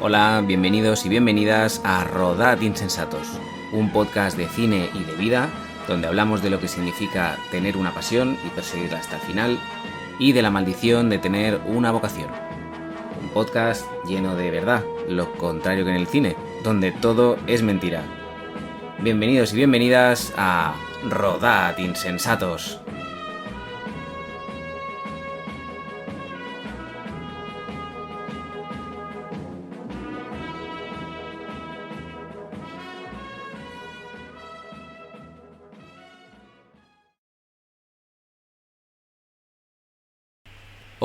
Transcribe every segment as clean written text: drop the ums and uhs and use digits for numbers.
Hola, bienvenidos y bienvenidas a Rodad Insensatos, un podcast de cine y de vida donde hablamos de lo que significa tener una pasión y perseguirla hasta el final y de la maldición de tener una vocación. Un podcast lleno de verdad, lo contrario que en el cine, donde todo es mentira. Bienvenidos y bienvenidas a Rodad Insensatos.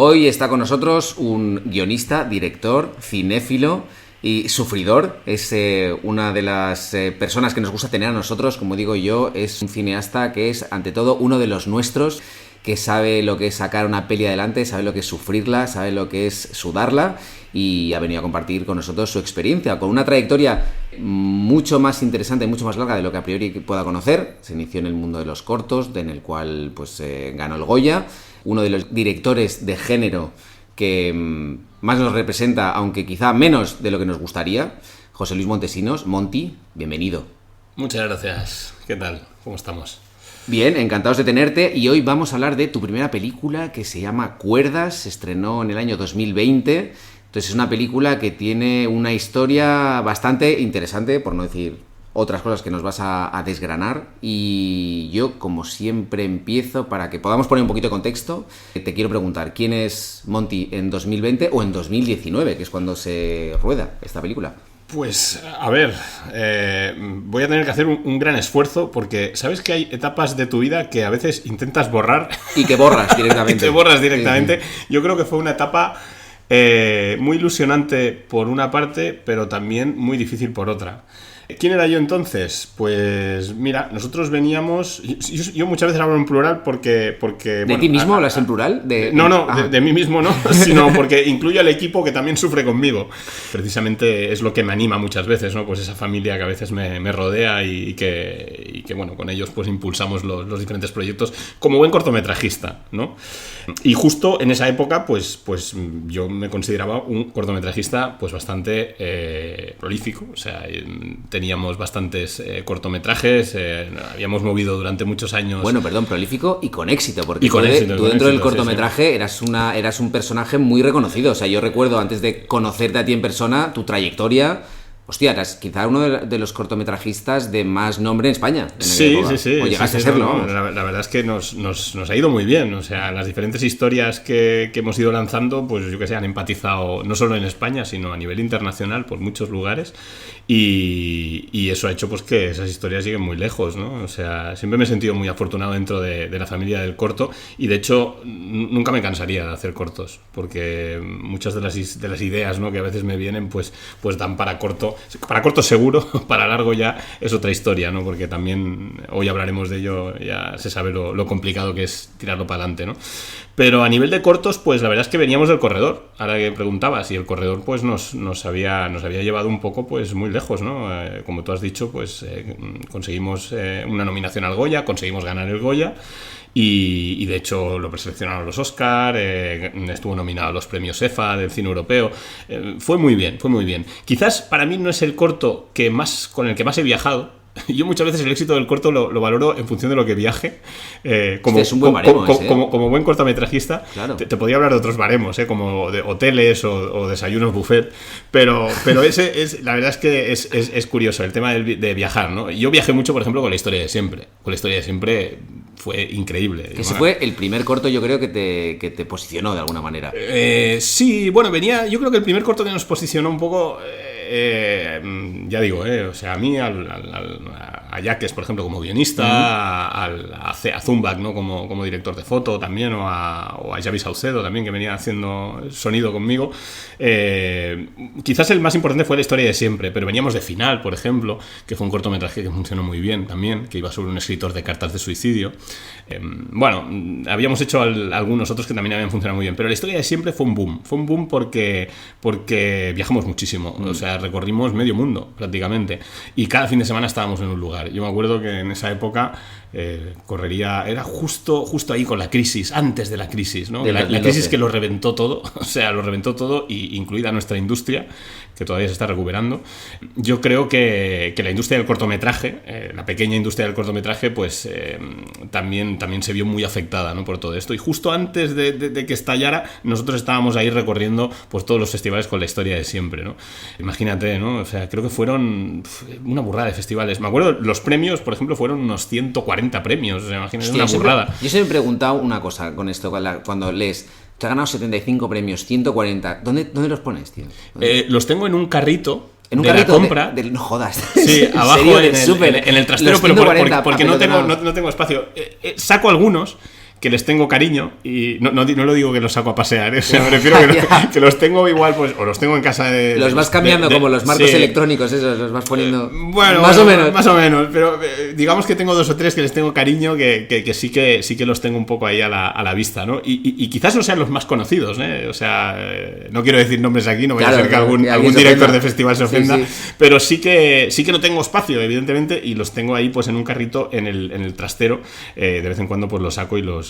Hoy está con nosotros un guionista, director, cinéfilo y sufridor. Es una de las personas que nos gusta tener a nosotros, como digo yo, es un cineasta que es ante todo uno de los nuestros, que sabe lo que es sacar una peli adelante, sabe lo que es sufrirla, sabe lo que es sudarla y ha venido a compartir con nosotros su experiencia, con una trayectoria mucho más interesante, mucho más larga de lo que a priori pueda conocer. Se inició en el mundo de los cortos, en el cual pues ganó el Goya. Uno de los directores de género que más nos representa, aunque quizá menos de lo que nos gustaría, José Luis Montesinos. Monty, bienvenido. Muchas gracias. ¿Qué tal? ¿Cómo estamos? Bien, encantados de tenerte, y hoy vamos a hablar de tu primera película, que se llama Cuerdas. Se estrenó en el año 2020. Entonces es una película que tiene una historia bastante interesante, por no decir otras cosas que nos vas a desgranar. Y yo, como siempre, empiezo para que podamos poner un poquito de contexto. Te quiero preguntar, ¿quién es Monty en 2020 o en 2019, que es cuando se rueda esta película? Pues, a ver, voy a tener que hacer un gran esfuerzo, porque sabes que hay etapas de tu vida que a veces intentas borrar. Y que borras directamente. Y te borras directamente. Sí. Yo creo que fue una etapa muy ilusionante por una parte, pero también muy difícil por otra. ¿Quién era yo entonces? Pues mira, nosotros veníamos... Yo muchas veces hablo en plural porque ¿De ti mismo hablas en plural? No, de mí mismo no, sino porque incluyo al equipo que también sufre conmigo. Precisamente es lo que me anima muchas veces, ¿no? Pues esa familia que a veces me rodea y que bueno, con ellos pues impulsamos los diferentes proyectos como buen cortometrajista, ¿no? Y justo en esa época pues yo me consideraba un cortometrajista pues bastante prolífico, o sea, teníamos bastantes cortometrajes, habíamos movido durante muchos años... Bueno, perdón, prolífico y con éxito, porque tú dentro del cortometraje sí. eras un personaje muy reconocido. O sea, yo recuerdo, antes de conocerte a ti en persona, tu trayectoria... Hostia, eras quizá uno de los cortometrajistas de más nombre en España. Sí. O llegaste a serlo. No, la verdad es que nos ha ido muy bien. O sea, las diferentes historias que hemos ido lanzando, pues yo que sé, han empatizado no solo en España, sino a nivel internacional por muchos lugares. Y eso ha hecho pues que esas historias lleguen muy lejos, ¿no? O sea, siempre me he sentido muy afortunado dentro de la familia del corto, y de hecho nunca me cansaría de hacer cortos, porque muchas de las ideas, ¿no?, que a veces me vienen pues dan para corto seguro. Para largo ya es otra historia, ¿no? Porque también hoy hablaremos de ello, ya se sabe lo complicado que es tirarlo para adelante, ¿no? Pero a nivel de cortos, pues la verdad es que veníamos del corredor. Ahora que preguntabas, y el corredor pues nos había llevado un poco pues muy lejos, ¿no? Como tú has dicho, pues conseguimos una nominación al Goya, conseguimos ganar el Goya. Y de hecho lo preseleccionaron a los Oscar, estuvo nominado a los premios EFA del cine europeo. Fue muy bien. Quizás para mí no es el corto con el que más he viajado. Yo muchas veces el éxito del corto lo valoro en función de lo que viaje. Es un buen baremo como buen cortometrajista, claro. Te podría hablar de otros baremos, como de hoteles o desayunos buffet, pero ese es, la verdad es que es curioso el tema de viajar, ¿no? Yo viajé mucho, por ejemplo, con La historia de siempre. Con La historia de siempre fue increíble. Que ese fue el primer corto, yo creo, que te posicionó de alguna manera. Sí, bueno, yo creo que el primer corto que nos posicionó un poco... ya digo, o sea, a mí a Yaques, por ejemplo, como guionista, a Zumbach, ¿no?, como director de foto también, o a Xavi Saucedo también, que venía haciendo sonido conmigo. Quizás el más importante fue La historia de siempre, pero veníamos de Final, por ejemplo, que fue un cortometraje que funcionó muy bien también, que iba sobre un escritor de cartas de suicidio. Bueno, habíamos hecho algunos otros que también habían funcionado muy bien, pero La historia de siempre fue un boom porque viajamos muchísimo. O sea, recorrimos medio mundo prácticamente, y cada fin de semana estábamos en un lugar. Yo me acuerdo que en esa época correría, era justo ahí con la crisis, antes de la crisis, ¿no? La crisis que lo reventó todo, o sea, lo reventó todo, y incluida nuestra industria, que todavía se está recuperando. Yo creo que la industria del cortometraje, la pequeña industria del cortometraje, pues también se vio muy afectada, ¿no?, por todo esto. Y justo antes de que estallara, nosotros estábamos ahí recorriendo pues todos los festivales con la historia de siempre, ¿no? Imagínate, ¿no? O sea, creo que fueron una burrada de festivales. Me acuerdo, los premios, por ejemplo, fueron unos 140 premios. O sea, imagínate, una burrada. Yo siempre me he preguntado una cosa con esto, cuando lees... Te ha ganado 75 premios, 140. ¿Dónde los pones, tío? Los tengo en un carrito. En un de carrito la compra. No jodas. Sí, abajo en el trastero, pero porque no tengo espacio. Saco algunos que les tengo cariño y no lo digo que los saco a pasear, o sea, me refiero que los tengo igual, pues, o los tengo en casa de... Los vas cambiando como los marcos electrónicos, esos, los vas poniendo... Bueno, más o menos, pero digamos que tengo 2 o 3 que les tengo cariño, que sí que los tengo un poco ahí a la vista, ¿no? Y quizás no sean los más conocidos, ¿eh? O sea, no quiero decir nombres aquí, no vaya a ser que algún director de festival se ofenda, sí. Pero sí que no tengo espacio, evidentemente, y los tengo ahí pues en un carrito en el trastero. De vez en cuando pues los saco y les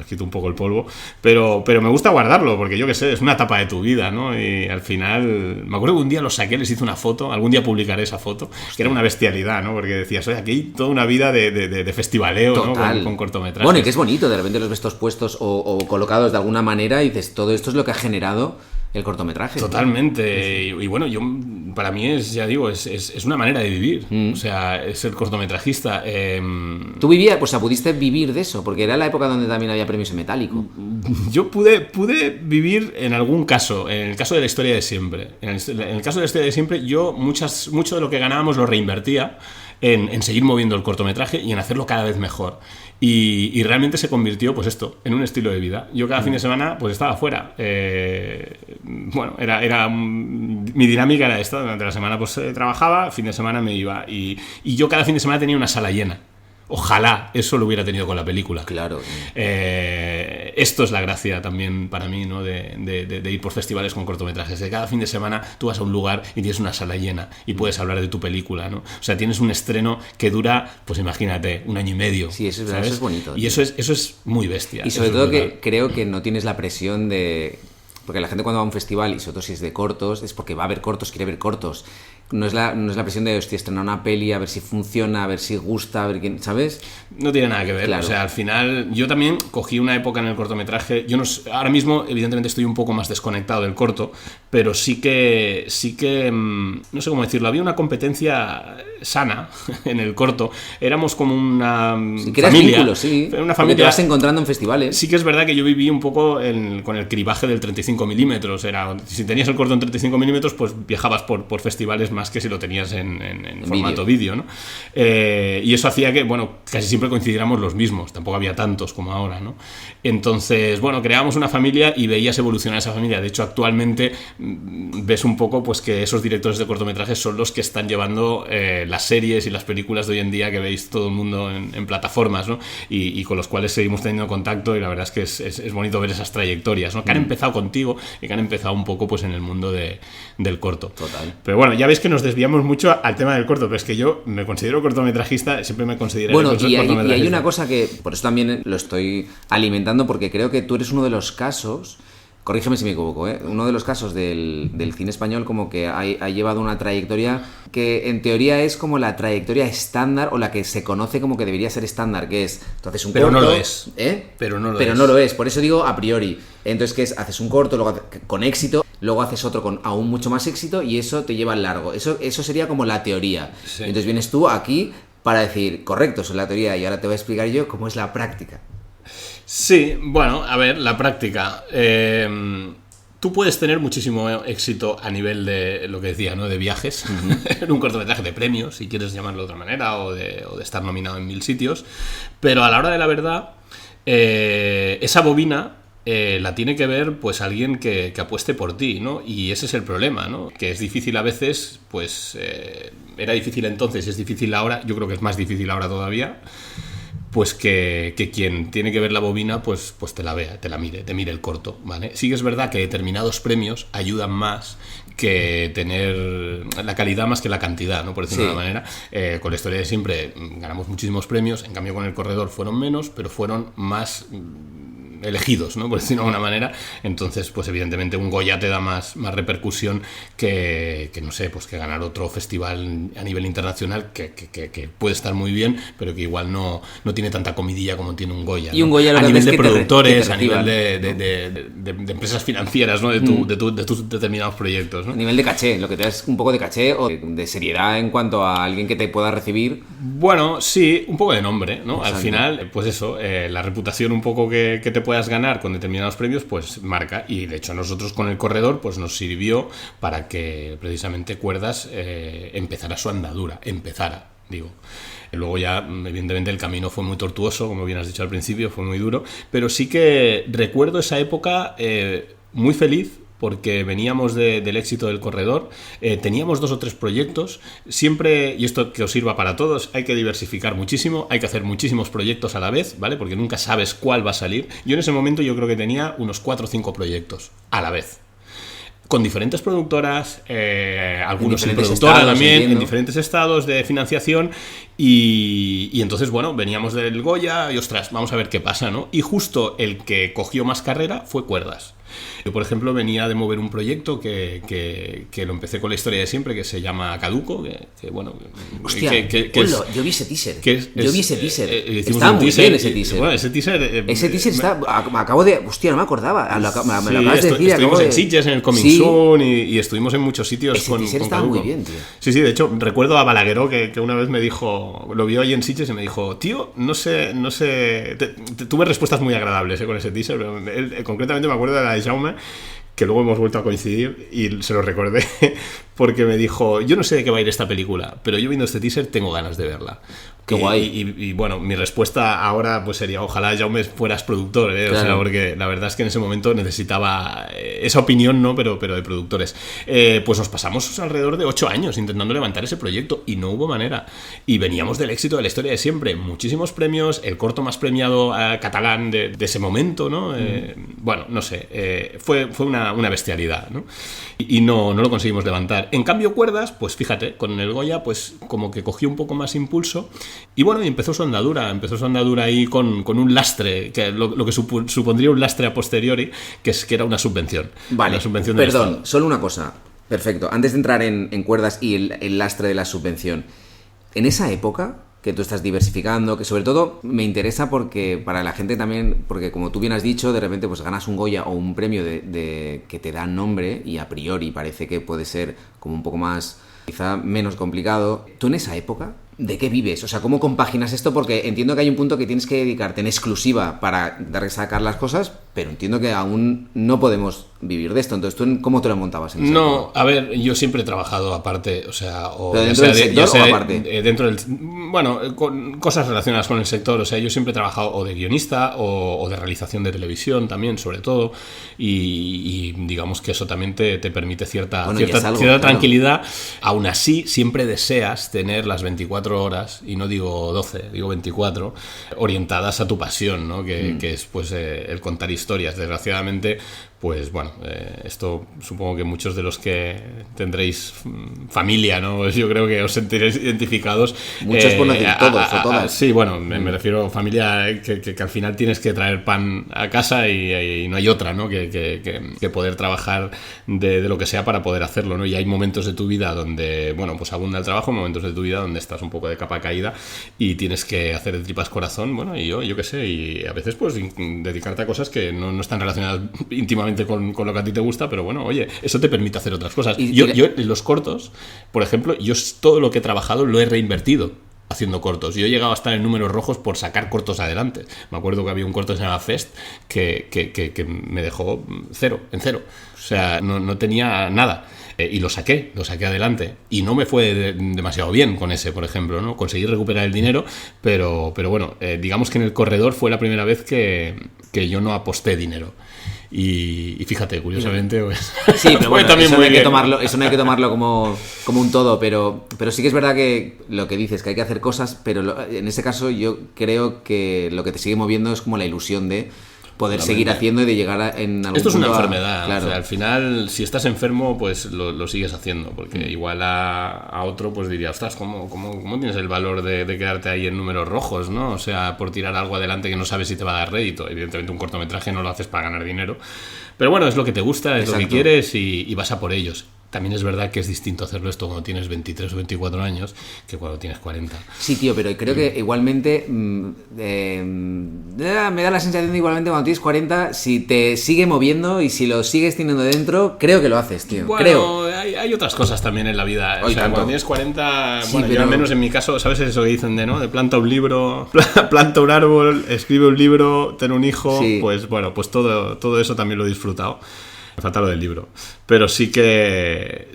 quito un poco el polvo, pero me gusta guardarlo, porque yo qué sé, es una etapa de tu vida, ¿no? Y al final, me acuerdo que un día los saqué, les hice una foto, algún día publicaré esa foto, que era una bestialidad, ¿no? Porque decías, oye, aquí hay toda una vida de festivaleo, ¿no? Con cortometrajes. Bueno, y que es bonito, de repente los ves todos puestos o colocados de alguna manera y dices, todo esto es lo que ha generado el cortometraje. Totalmente. Y bueno, para mí es una manera de vivir. O sea, es ser cortometrajista. ¿Tú vivías, pues pudiste vivir de eso? Porque era la época donde también había premios en metálico. Yo pude vivir en algún caso, en el caso de la historia de siempre. En el caso de la historia de siempre, yo mucho de lo que ganábamos lo reinvertía en seguir moviendo el cortometraje y en hacerlo cada vez mejor. Y realmente se convirtió, pues esto, en un estilo de vida. Yo cada fin de semana, pues estaba fuera. Bueno, mi dinámica era esta. Durante la semana, pues trabajaba, fin de semana me iba. Y yo cada fin de semana tenía una sala llena. Ojalá eso lo hubiera tenido con la película. Claro. Esto es la gracia también para mí, ¿no? De ir por festivales con cortometrajes. De cada fin de semana tú vas a un lugar y tienes una sala llena y puedes hablar de tu película, ¿no? O sea, tienes un estreno que dura, pues imagínate, 1 año y medio. Sí, eso es bonito. Y eso es muy bestia. Y sobre todo que creo que no tienes la presión de... Porque la gente cuando va a un festival, y sobre todo si es de cortos, es porque va a ver cortos, quiere ver cortos. No es la presión de, hostia, estrenar una peli, a ver si funciona, a ver si gusta, a ver quién, ¿sabes? No tiene nada que ver. Claro. O sea, al final, yo también cogí una época en el cortometraje. Ahora mismo, evidentemente, estoy un poco más desconectado del corto, pero sí que, no sé cómo decirlo, había una competencia sana en el corto. Éramos como una familia. Vínculos, sí. Una familia. Porque te vas encontrando en festivales. Sí que es verdad que yo viví un poco con el cribaje del 35 milímetros. Si tenías el corto en 35 milímetros, pues viajabas por festivales más que si lo tenías en formato vídeo, ¿no? Y eso hacía que, bueno, casi siempre coincidiéramos los mismos, tampoco había tantos como ahora, ¿no? Entonces, bueno, creábamos una familia y veías evolucionar esa familia. De hecho, actualmente ves un poco pues que esos directores de cortometrajes son los que están llevando las series y las películas de hoy en día que veis todo el mundo en plataformas, ¿no? Y con los cuales seguimos teniendo contacto, y la verdad es que es bonito ver esas trayectorias, ¿no? Que han empezado contigo y que han empezado un poco pues en el mundo del corto. Total. Pero bueno, ya veis que nos desviamos mucho al tema del corto, pero es que yo me considero cortometrajista, siempre me considero cortometrajista. Y hay una cosa que, por eso también lo estoy alimentando, porque creo que tú eres uno de los casos, corrígeme si me equivoco, uno de los casos del cine español como que ha llevado una trayectoria que en teoría es como la trayectoria estándar, o la que se conoce como que debería ser estándar, que es, tú haces un corto... Pero no lo es. Pero no lo es, por eso digo a priori. Entonces, ¿qué es? Haces un corto, luego con éxito, luego haces otro con aún mucho más éxito, y eso te lleva al largo. Eso sería como la teoría. Sí. Entonces vienes tú aquí para decir, correcto, eso es la teoría, y ahora te voy a explicar yo cómo es la práctica. Sí, bueno, a ver, la práctica. Tú puedes tener muchísimo éxito a nivel de lo que decía, ¿no? De viajes, en un cortometraje de premios, si quieres llamarlo de otra manera, o de estar nominado en 1000 sitios, pero a la hora de la verdad, esa bobina la tiene que ver pues alguien que apueste por ti, ¿no? Y ese es el problema, ¿no? Que es difícil a veces, pues era difícil entonces, es difícil ahora, yo creo que es más difícil ahora todavía, pues que quien tiene que ver la bobina pues te la vea, te mire el corto, ¿vale? Sí que es verdad que determinados premios ayudan más que tener la calidad más que la cantidad, ¿no? Por decirlo de una manera. Con la historia de siempre ganamos muchísimos premios, en cambio con El Corredor fueron menos, pero fueron más elegidos, ¿no? Por decirlo de alguna manera. Entonces, pues evidentemente un Goya te da más repercusión que no sé, pues que ganar otro festival a nivel internacional que puede estar muy bien, pero que igual no tiene tanta comidilla como tiene un Goya, ¿no? Y un Goya a nivel de productores, a nivel de empresas financieras, ¿no? De tus determinados proyectos, ¿no? A nivel de caché, lo que te da es un poco de caché o de seriedad en cuanto a alguien que te pueda recibir. Bueno, sí, un poco de nombre, ¿no? Exacto. Al final, pues eso, la reputación un poco que te puedas ganar con determinados premios, pues marca. Y de hecho nosotros con el corredor, pues nos sirvió para que precisamente Cuerdas empezara su andadura, digo. Luego ya, evidentemente, el camino fue muy tortuoso, como bien has dicho al principio, fue muy duro, pero sí que recuerdo esa época muy feliz, porque veníamos del éxito del corredor, teníamos 2 o 3 proyectos, siempre, y esto que os sirva para todos, hay que diversificar muchísimo, hay que hacer muchísimos proyectos a la vez, ¿vale? Porque nunca sabes cuál va a salir. Yo en ese momento yo creo que tenía unos 4 o 5 proyectos a la vez, con diferentes productoras, algunos sin productora también, entiendo, en diferentes estados de financiación, y entonces, bueno, veníamos del Goya y, ostras, vamos a ver qué pasa, ¿no? Y justo el que cogió más carrera fue Cuerdas. Yo, por ejemplo, venía de mover un proyecto que lo empecé con la historia de siempre, que se llama Caduco, que bueno... Hostia, yo vi ese teaser. Yo vi ese teaser. Está muy bien ese teaser. Bueno, ese teaser está... Me acabo de... Hostia, no me acordaba. Me lo acabas de decir. Estuvimos en Sitges, en el Coming Soon, y estuvimos en muchos sitios ese con teaser estaba Caduco. muy bien, tío. Sí, de hecho, recuerdo a Balagueró que una vez me dijo... Lo vio ahí en Sitges y me dijo, tío, no sé... Tuve respuestas muy agradables con ese teaser, pero concretamente me acuerdo de la de Jaume, que luego hemos vuelto a coincidir y se lo recordé porque me dijo, yo no sé de qué va a ir esta película, pero yo viendo este teaser tengo ganas de verla. Qué guay. Y bueno, mi respuesta ahora pues sería, ojalá Jaume fueras productor, ¿eh? Claro. O sea, porque la verdad es que en ese momento necesitaba esa opinión, ¿no? Pero de productores. Pues nos pasamos alrededor de 8 años intentando levantar ese proyecto y no hubo manera. Y veníamos del éxito de la historia de siempre. Muchísimos premios, el corto más premiado catalán de ese momento, ¿no? Bueno, no sé, fue una bestialidad, ¿no? Y no lo conseguimos levantar. En cambio, Cuerdas, pues fíjate, con el Goya, pues como que cogió un poco más impulso. Y bueno, y empezó su andadura ahí con un lastre, que lo que supondría un lastre a posteriori, que era una subvención. Vale, una subvención del perdón, Estado. solo una cosa. Perfecto, antes de entrar en Cuerdas y el lastre de la subvención, en esa época que tú estás diversificando, que sobre todo me interesa porque para la gente también, porque como tú bien has dicho, de repente pues ganas un Goya o un premio de que te da nombre y a priori parece que puede ser como un poco más, quizá menos complicado. ¿Tú en esa época de qué vives? O sea, ¿cómo compaginas esto? Porque entiendo que hay un punto que tienes que dedicarte en exclusiva para sacar las cosas, pero entiendo que aún no podemos vivir de esto. Entonces, ¿tú cómo te lo montabas en esa época? A ver, yo siempre he trabajado aparte, o sea... ¿Pero dentro del sector o aparte? Dentro del... Bueno, con cosas relacionadas con el sector, o sea, yo siempre he trabajado o de guionista o de realización de televisión también, sobre todo, y digamos que eso también te permite cierta tranquilidad. Aún así, siempre deseas tener las 24 horas, y no digo 12, digo 24, orientadas a tu pasión, ¿no? Que es pues el contar historias. Desgraciadamente, pues bueno, esto supongo que muchos de los que tendréis familia, ¿no? Pues yo creo que os sentiréis identificados. Muchos por no decir todos o todas. Sí, bueno, me refiero a familia que al final tienes que traer pan a casa y no hay otra, ¿no? Que poder trabajar de lo que sea para poder hacerlo, ¿no? Y hay momentos de tu vida donde, bueno, pues abunda el trabajo, momentos de tu vida donde estás un poco de capa caída y tienes que hacer de tripas corazón, bueno, y yo qué sé, y a veces pues dedicarte a cosas que no están relacionadas íntimamente con lo que a ti te gusta, pero bueno, oye, eso te permite hacer otras cosas. Yo en los cortos, por ejemplo, yo todo lo que he trabajado lo he reinvertido haciendo cortos. Yo he llegado a estar en números rojos por sacar cortos adelante. Me acuerdo que había un corto que se llamaba Fest que me dejó en cero. O sea, no tenía nada. Y lo saqué adelante. Y no me fue demasiado bien con ese, por ejemplo, ¿no? Conseguí recuperar el dinero, pero bueno, digamos que en el corredor fue la primera vez que yo no aposté dinero. Y fíjate, curiosamente, pues, sí, pero bueno, también eso no hay que tomarlo como un todo, pero sí que es verdad que lo que dices, que hay que hacer cosas, pero en ese caso yo creo que lo que te sigue moviendo es como la ilusión de poder seguir haciendo y de llegar en algún Esto es una punto enfermedad, claro. o sea, al final si estás enfermo pues lo sigues haciendo, porque igual a otro pues diría, ostras, ¿cómo tienes el valor de quedarte ahí en números rojos, ¿no? O sea, por tirar algo adelante que no sabes si te va a dar rédito. Evidentemente un cortometraje no lo haces para ganar dinero, pero bueno, es lo que te gusta, es Exacto. lo que quieres y vas a por ellos. También es verdad que es distinto hacerlo esto cuando tienes 23 o 24 años que cuando tienes 40. Sí, tío, pero creo que igualmente me da la sensación de igualmente cuando tienes 40, si te sigue moviendo y si lo sigues teniendo dentro, creo que lo haces, tío. Bueno, creo. hay otras cosas también en la vida. Hoy O sea, tanto. cuando tienes 40, Sí, bueno, pero... yo al menos en mi caso, ¿sabes eso que dicen de planta un libro, planta un árbol, escribe un libro, ten un hijo? Sí. Pues bueno, pues todo eso también lo he disfrutado. Me falta lo del libro. Pero sí que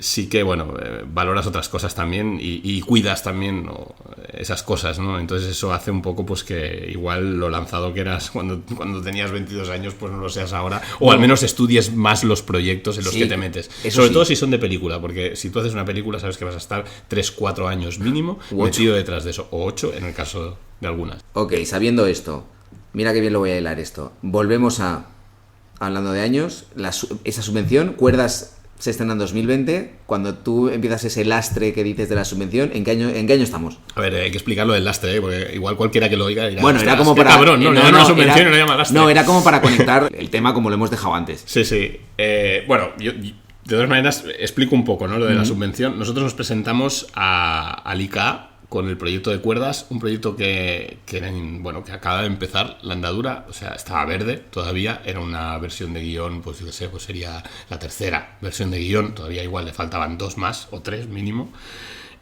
bueno, valoras otras cosas también y cuidas también, ¿no?, esas cosas, ¿no? Entonces eso hace un poco pues que igual lo lanzado que eras cuando tenías 22 años, pues no lo seas ahora. O al menos estudies más los proyectos en los que te metes. Sobre todo si son de película, porque si tú haces una película sabes que vas a estar 3-4 años mínimo metido detrás de eso. O 8 en el caso de algunas. Ok, sabiendo esto, mira qué bien lo voy a hilar esto. Volvemos a... Hablando de años, esa subvención, Cuerdas se estrena en 2020. Cuando tú empiezas ese lastre que dices de la subvención, ¿en qué año estamos? A ver, hay que explicarlo del lastre, porque igual cualquiera que lo oiga dirá, bueno, era como qué para... cabrón, ¿no? Le dan una subvención y lo llama lastre. No, era como para conectar el tema como lo hemos dejado antes. Sí. Bueno, yo de todas maneras explico un poco, ¿no?, lo de la subvención. Nosotros nos presentamos al ICA con el proyecto de Cuerdas, un proyecto que acaba de empezar la andadura, o sea, estaba verde todavía, era una versión de guión, pues yo qué sé, pues sería la tercera versión de guión, todavía igual le faltaban 2 más o 3 mínimo,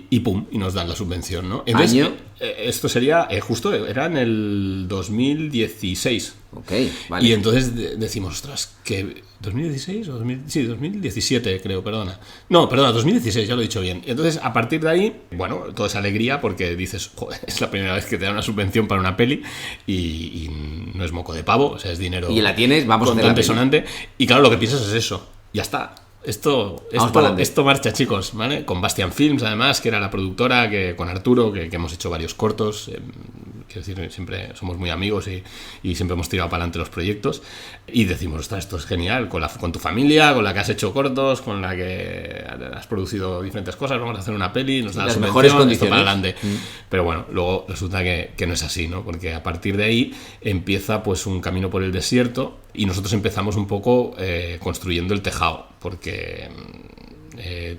y pum, y nos dan la subvención, ¿no? Entonces, ¿Año? Esto sería, justo, era en el 2016. Ok, vale. Y entonces decimos, ostras, que... ¿2016 o 2017 creo, perdona. No, perdona, 2016, ya lo he dicho bien. Y entonces, a partir de ahí, bueno, toda esa alegría porque dices, joder, es la primera vez que te dan una subvención para una peli y no es moco de pavo, o sea, es dinero... Y la tienes, vamos a hacer la peli. sonante. Y claro, lo que piensas es eso, ya está. Esto marcha, chicos, ¿vale? Con Bastian Films, además, que era la productora, que con Arturo, que hemos hecho varios cortos. Quiero decir, siempre somos muy amigos y siempre hemos tirado para adelante los proyectos. Y decimos, ostras, esto es genial, con tu familia, con la que has hecho cortos, con la que has producido diferentes cosas, vamos a hacer una peli, nos dan la subvención, mejores condiciones. esto para adelante. Pero bueno, luego resulta que no es así, ¿no? Porque a partir de ahí empieza pues un camino por el desierto y nosotros empezamos un poco construyendo el tejado, porque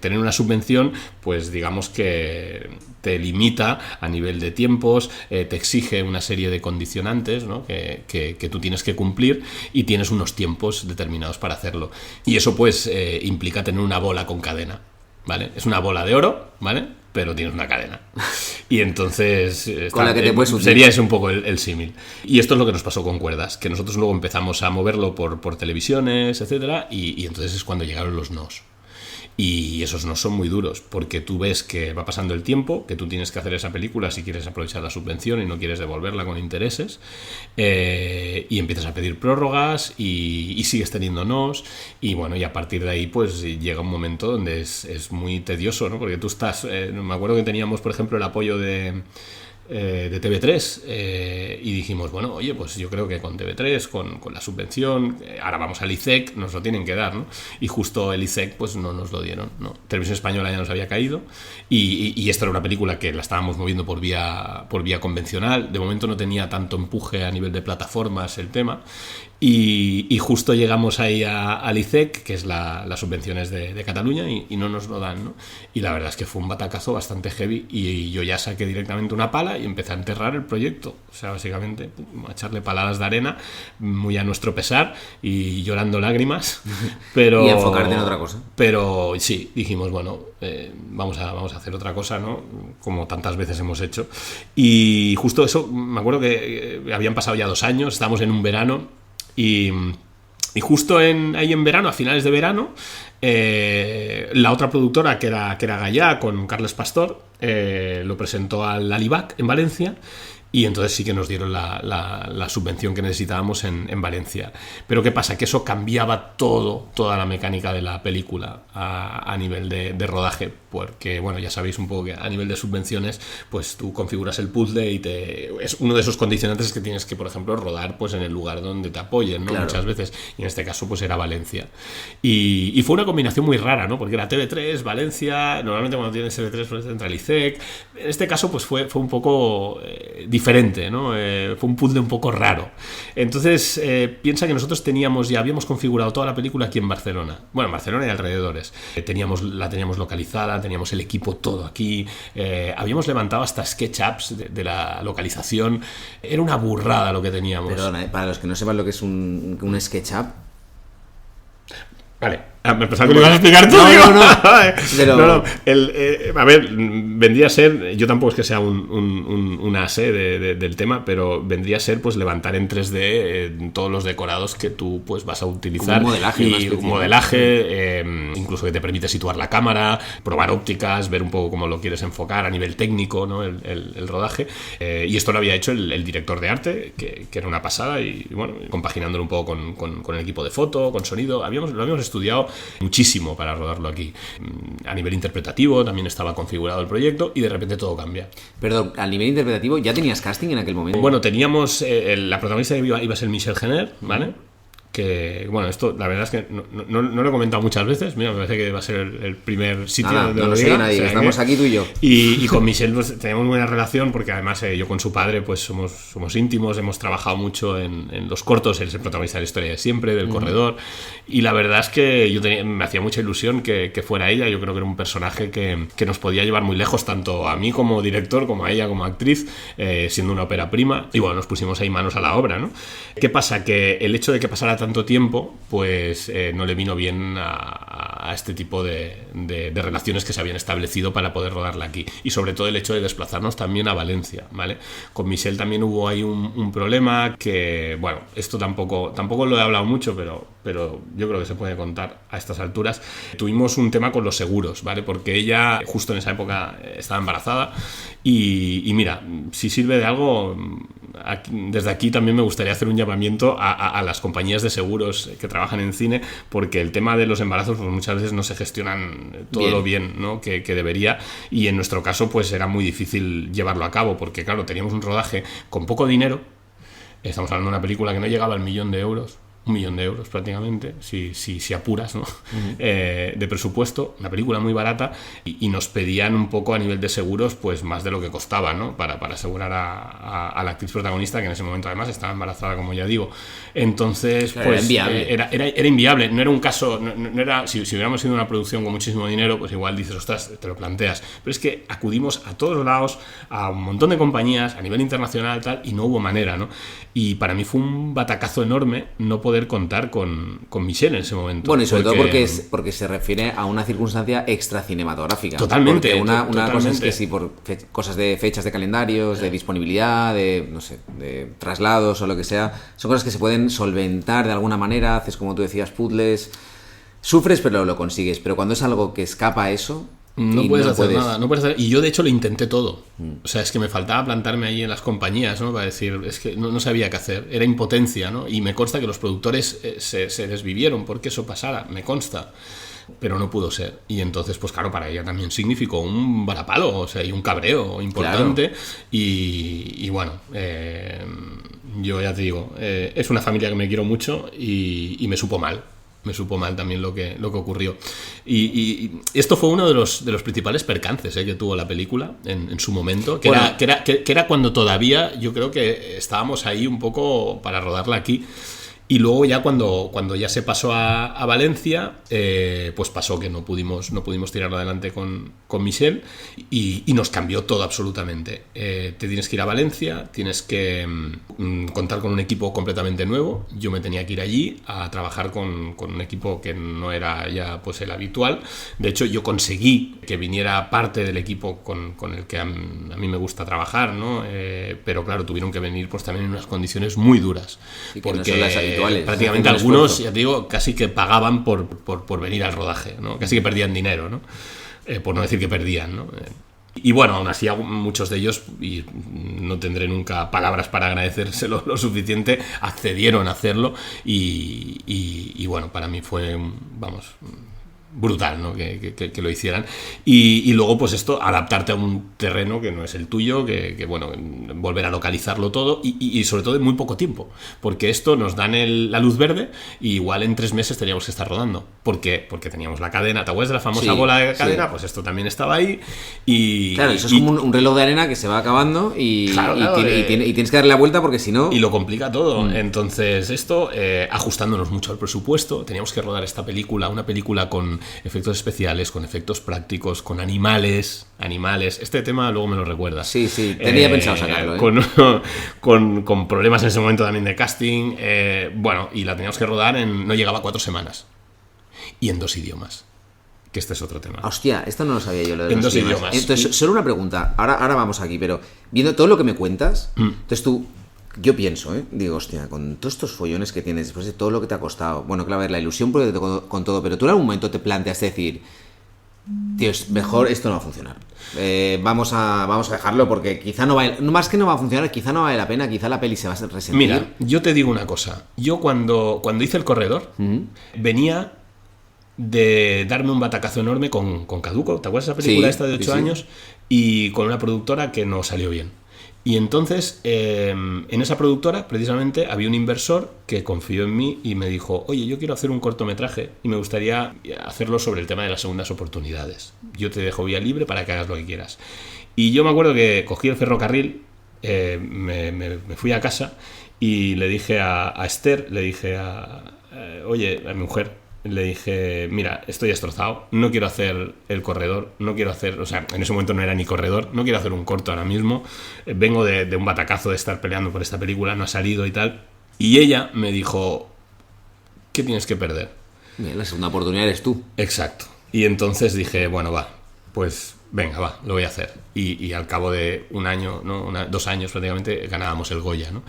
tener una subvención, pues digamos que te limita a nivel de tiempos, te exige una serie de condicionantes, ¿no?, que tú tienes que cumplir y tienes unos tiempos determinados para hacerlo. Y eso pues implica tener una bola con cadena, ¿vale? Es una bola de oro, ¿vale?, pero tienes una cadena. Y entonces con la que te puedes unir. Sería ese un poco el símil. Y esto es lo que nos pasó con Cuerdas, que nosotros luego empezamos a moverlo por televisiones, etcétera, y entonces es cuando llegaron los nos. Y esos no son muy duros, porque tú ves que va pasando el tiempo, que tú tienes que hacer esa película si quieres aprovechar la subvención y no quieres devolverla con intereses, y empiezas a pedir prórrogas y sigues teniendo nos, y bueno, y a partir de ahí pues llega un momento donde es muy tedioso, ¿no? Porque tú estás, me acuerdo que teníamos por ejemplo el apoyo de TV3 y dijimos, bueno, oye, pues yo creo que con TV3, con la subvención, ahora vamos al ICEC, nos lo tienen que dar, ¿no? Y justo el ICEC pues no nos lo dieron, ¿no? Televisión Española ya nos había caído y esta era una película que la estábamos moviendo por vía convencional, de momento no tenía tanto empuje a nivel de plataformas el tema. Y justo llegamos ahí al ICEC, que es las subvenciones de Cataluña, y no nos lo dan, ¿no? Y la verdad es que fue un batacazo bastante heavy y yo ya saqué directamente una pala y empecé a enterrar el proyecto. O sea, básicamente a echarle paladas de arena, muy a nuestro pesar y llorando lágrimas. Pero, y enfocarte en otra cosa. Pero sí, dijimos, bueno, vamos a hacer otra cosa, ¿no? Como tantas veces hemos hecho. Y justo eso, me acuerdo que habían pasado ya 2 años, estábamos en un verano. Y justo ahí en verano, a finales de verano, la otra productora que era Gallá, con Carles Pastor, lo presentó al Alibac en Valencia y entonces sí que nos dieron la subvención que necesitábamos en Valencia. Pero ¿qué pasa? Que eso cambiaba toda la mecánica de la película a nivel de rodaje, porque, bueno, ya sabéis un poco que a nivel de subvenciones, pues tú configuras el puzzle y es uno de esos condicionantes que tienes que, por ejemplo, rodar pues en el lugar donde te apoyen, ¿no? Claro. Muchas veces, y en este caso pues era Valencia. Y fue una combinación muy rara, ¿no? Porque era TV3, Valencia, normalmente cuando tienes TV3 pues entra el ICEC. En este caso pues fue un poco diferente, ¿no? Fue un puzzle un poco raro. Entonces, piensa que nosotros habíamos configurado toda la película aquí en Barcelona. Bueno, en Barcelona y alrededores. La teníamos localizada, teníamos el equipo todo aquí. Habíamos levantado hasta SketchUps de la localización. Era una burrada lo que teníamos. Perdona, para los que no sepan lo que es un SketchUp. Vale. Me pensaba que lo ibas a explicar tú. No. A ver, vendría a ser, yo tampoco es que sea un as del tema, pero vendría a ser pues levantar en 3D todos los decorados que tú pues vas a utilizar. Como un modelaje, incluso que te permite situar la cámara, probar ópticas, ver un poco cómo lo quieres enfocar a nivel técnico, ¿no? el rodaje. Y esto lo había hecho el director de arte, que era una pasada, y bueno, compaginándolo un poco con el equipo de foto, con sonido. Lo habíamos estudiado muchísimo para rodarlo aquí. A nivel interpretativo también estaba configurado el proyecto y de repente todo cambia. Perdón, a nivel interpretativo, ¿ya tenías casting en aquel momento? Bueno, teníamos la protagonista iba a ser Michelle Jenner, ¿vale? Que, bueno, esto la verdad es que no lo he comentado muchas veces. Mira, me parece que va a ser el primer sitio donde no lo sigue nadie, estamos aquí tú y yo. Y con Michelle pues, tenemos buena relación porque además yo con su padre pues somos íntimos, hemos trabajado mucho en los cortos, él es el protagonista de La historia de siempre, del corredor, y la verdad es que me hacía mucha ilusión que fuera ella. Yo creo que era un personaje que nos podía llevar muy lejos, tanto a mí como director, como a ella como actriz, siendo una ópera prima, y bueno, nos pusimos ahí manos a la obra, ¿no? ¿Qué pasa? Que el hecho de que pasara tanto tiempo, pues no le vino bien a este tipo de relaciones que se habían establecido para poder rodarla aquí, y sobre todo el hecho de desplazarnos también a Valencia, ¿vale? Con Michelle también hubo ahí un problema que, bueno, esto tampoco lo he hablado mucho, pero yo creo que se puede contar a estas alturas. Tuvimos un tema con los seguros, ¿vale? Porque ella justo en esa época estaba embarazada y mira, si sirve de algo, desde aquí también me gustaría hacer un llamamiento a las compañías de seguros que trabajan en cine, porque el tema de los embarazos pues muchas veces no se gestionan todo lo bien, ¿no? que debería, y en nuestro caso pues era muy difícil llevarlo a cabo, porque claro, teníamos un rodaje con poco dinero. Estamos hablando de una película que no llegaba al 1.000.000 euros prácticamente, si apuras, ¿no? De presupuesto, una película muy barata, y nos pedían un poco a nivel de seguros pues más de lo que costaba, ¿no? Para asegurar a la actriz protagonista, que en ese momento además estaba embarazada, como ya digo. Entonces, claro, pues era inviable. No era un caso, no era, si hubiéramos sido una producción con muchísimo dinero, pues igual dices, ostras, te lo planteas, pero es que acudimos a todos lados, a un montón de compañías a nivel internacional, tal, y no hubo manera, ¿no? Y para mí fue un batacazo enorme no poder contar con Michelle en ese momento. Bueno, y sobre todo porque se refiere a una circunstancia extracinematográfica. Totalmente. Porque una cosa es que si por cosas de fechas de calendarios, de disponibilidad, de, no sé, de traslados o lo que sea, son cosas que se pueden solventar de alguna manera, haces, como tú decías, puzzles, sufres pero lo consigues. Pero cuando es algo que escapa a eso... No puedes hacer nada, y yo de hecho lo intenté todo. O sea, es que me faltaba plantarme ahí en las compañías, ¿no? Para decir, es que no sabía qué hacer, era impotencia, ¿no? Y me consta que los productores se desvivieron porque eso pasara, me consta, pero no pudo ser. Y entonces, pues claro, para ella también significó un varapalo, o sea, y un cabreo importante. Claro. Y bueno, yo ya te digo, es una familia que me quiero mucho y me supo mal. Me supo mal también lo que ocurrió. Y esto fue uno de los principales percances que tuvo la película en su momento, que era cuando todavía yo creo que estábamos ahí un poco para rodarla aquí. Y luego ya cuando ya se pasó a Valencia, pues pasó que no pudimos tirarlo adelante con Michelle, y nos cambió todo absolutamente. Te tienes que ir a Valencia, tienes que contar con un equipo completamente nuevo. Yo me tenía que ir allí a trabajar con un equipo que no era ya pues el habitual. De hecho, yo conseguí que viniera parte del equipo con el que a mí me gusta trabajar, ¿no? Pero claro, tuvieron que venir pues también en unas condiciones muy duras. Y que no son las habituales. Prácticamente algunos, ya te digo, casi que pagaban por venir al rodaje, ¿no? Casi que perdían dinero, ¿no? Por no decir que perdían, ¿no? Y bueno, aún así muchos de ellos, y no tendré nunca palabras para agradecérselo lo suficiente, accedieron a hacerlo y bueno, para mí fue, vamos, brutal, ¿no? Que lo hicieran. Y luego, pues esto, adaptarte a un terreno que no es el tuyo, que bueno, volver a localizarlo todo y sobre todo en muy poco tiempo. Porque esto nos dan la luz verde y igual en 3 meses teníamos que estar rodando. ¿Por qué? Porque teníamos la cadena. ¿Te acuerdas de la famosa bola de cadena? Pues esto también estaba ahí. Claro, eso es como un reloj de arena que se va acabando y tienes que darle la vuelta porque si no... Y lo complica todo. Entonces esto, ajustándonos mucho al presupuesto, teníamos que rodar esta película, una película con efectos especiales, con efectos prácticos, con animales. Este tema luego me lo recuerdas. Sí, tenía pensado sacarlo. Con problemas en ese momento también de casting. Bueno, y la teníamos que rodar no llegaba a 4 semanas. Y en 2 idiomas. Que este es otro tema. Hostia, esto no lo sabía yo. Lo de en los 2 idiomas. Entonces, solo una pregunta. Ahora vamos aquí, pero viendo todo lo que me cuentas, entonces yo pienso, digo, hostia, con todos estos follones que tienes, después de todo lo que te ha costado, bueno, claro, a ver, la ilusión puede con todo, pero tú en algún momento te planteas decir, tío, es mejor, esto no va a funcionar. Vamos a dejarlo porque quizá no va, más que no va a funcionar, quizá no vale la pena, quizá la peli se va a resentir. Mira, yo te digo una cosa. Yo cuando hice El Corredor, venía de darme un batacazo enorme con Caduco. ¿Te acuerdas de esa película esta de 8 años? Y con una productora que no salió bien. Y entonces, en esa productora, precisamente, había un inversor que confió en mí y me dijo, oye, yo quiero hacer un cortometraje y me gustaría hacerlo sobre el tema de las segundas oportunidades. Yo te dejo vía libre para que hagas lo que quieras. Y yo me acuerdo que cogí el ferrocarril, me fui a casa y le dije a Esther, le dije oye, a mi mujer, le dije, mira, estoy destrozado, no quiero hacer El Corredor, no quiero hacer, o sea, en ese momento no era ni corredor, no quiero hacer un corto ahora mismo, vengo de un batacazo de estar peleando por esta película, no ha salido y tal, y ella me dijo, ¿qué tienes que perder? Bien, la segunda oportunidad eres tú. Exacto, y entonces dije, bueno, va, pues venga, va, lo voy a hacer. Y al cabo de un año, ¿no? 2 años prácticamente, ganábamos el Goya, ¿no?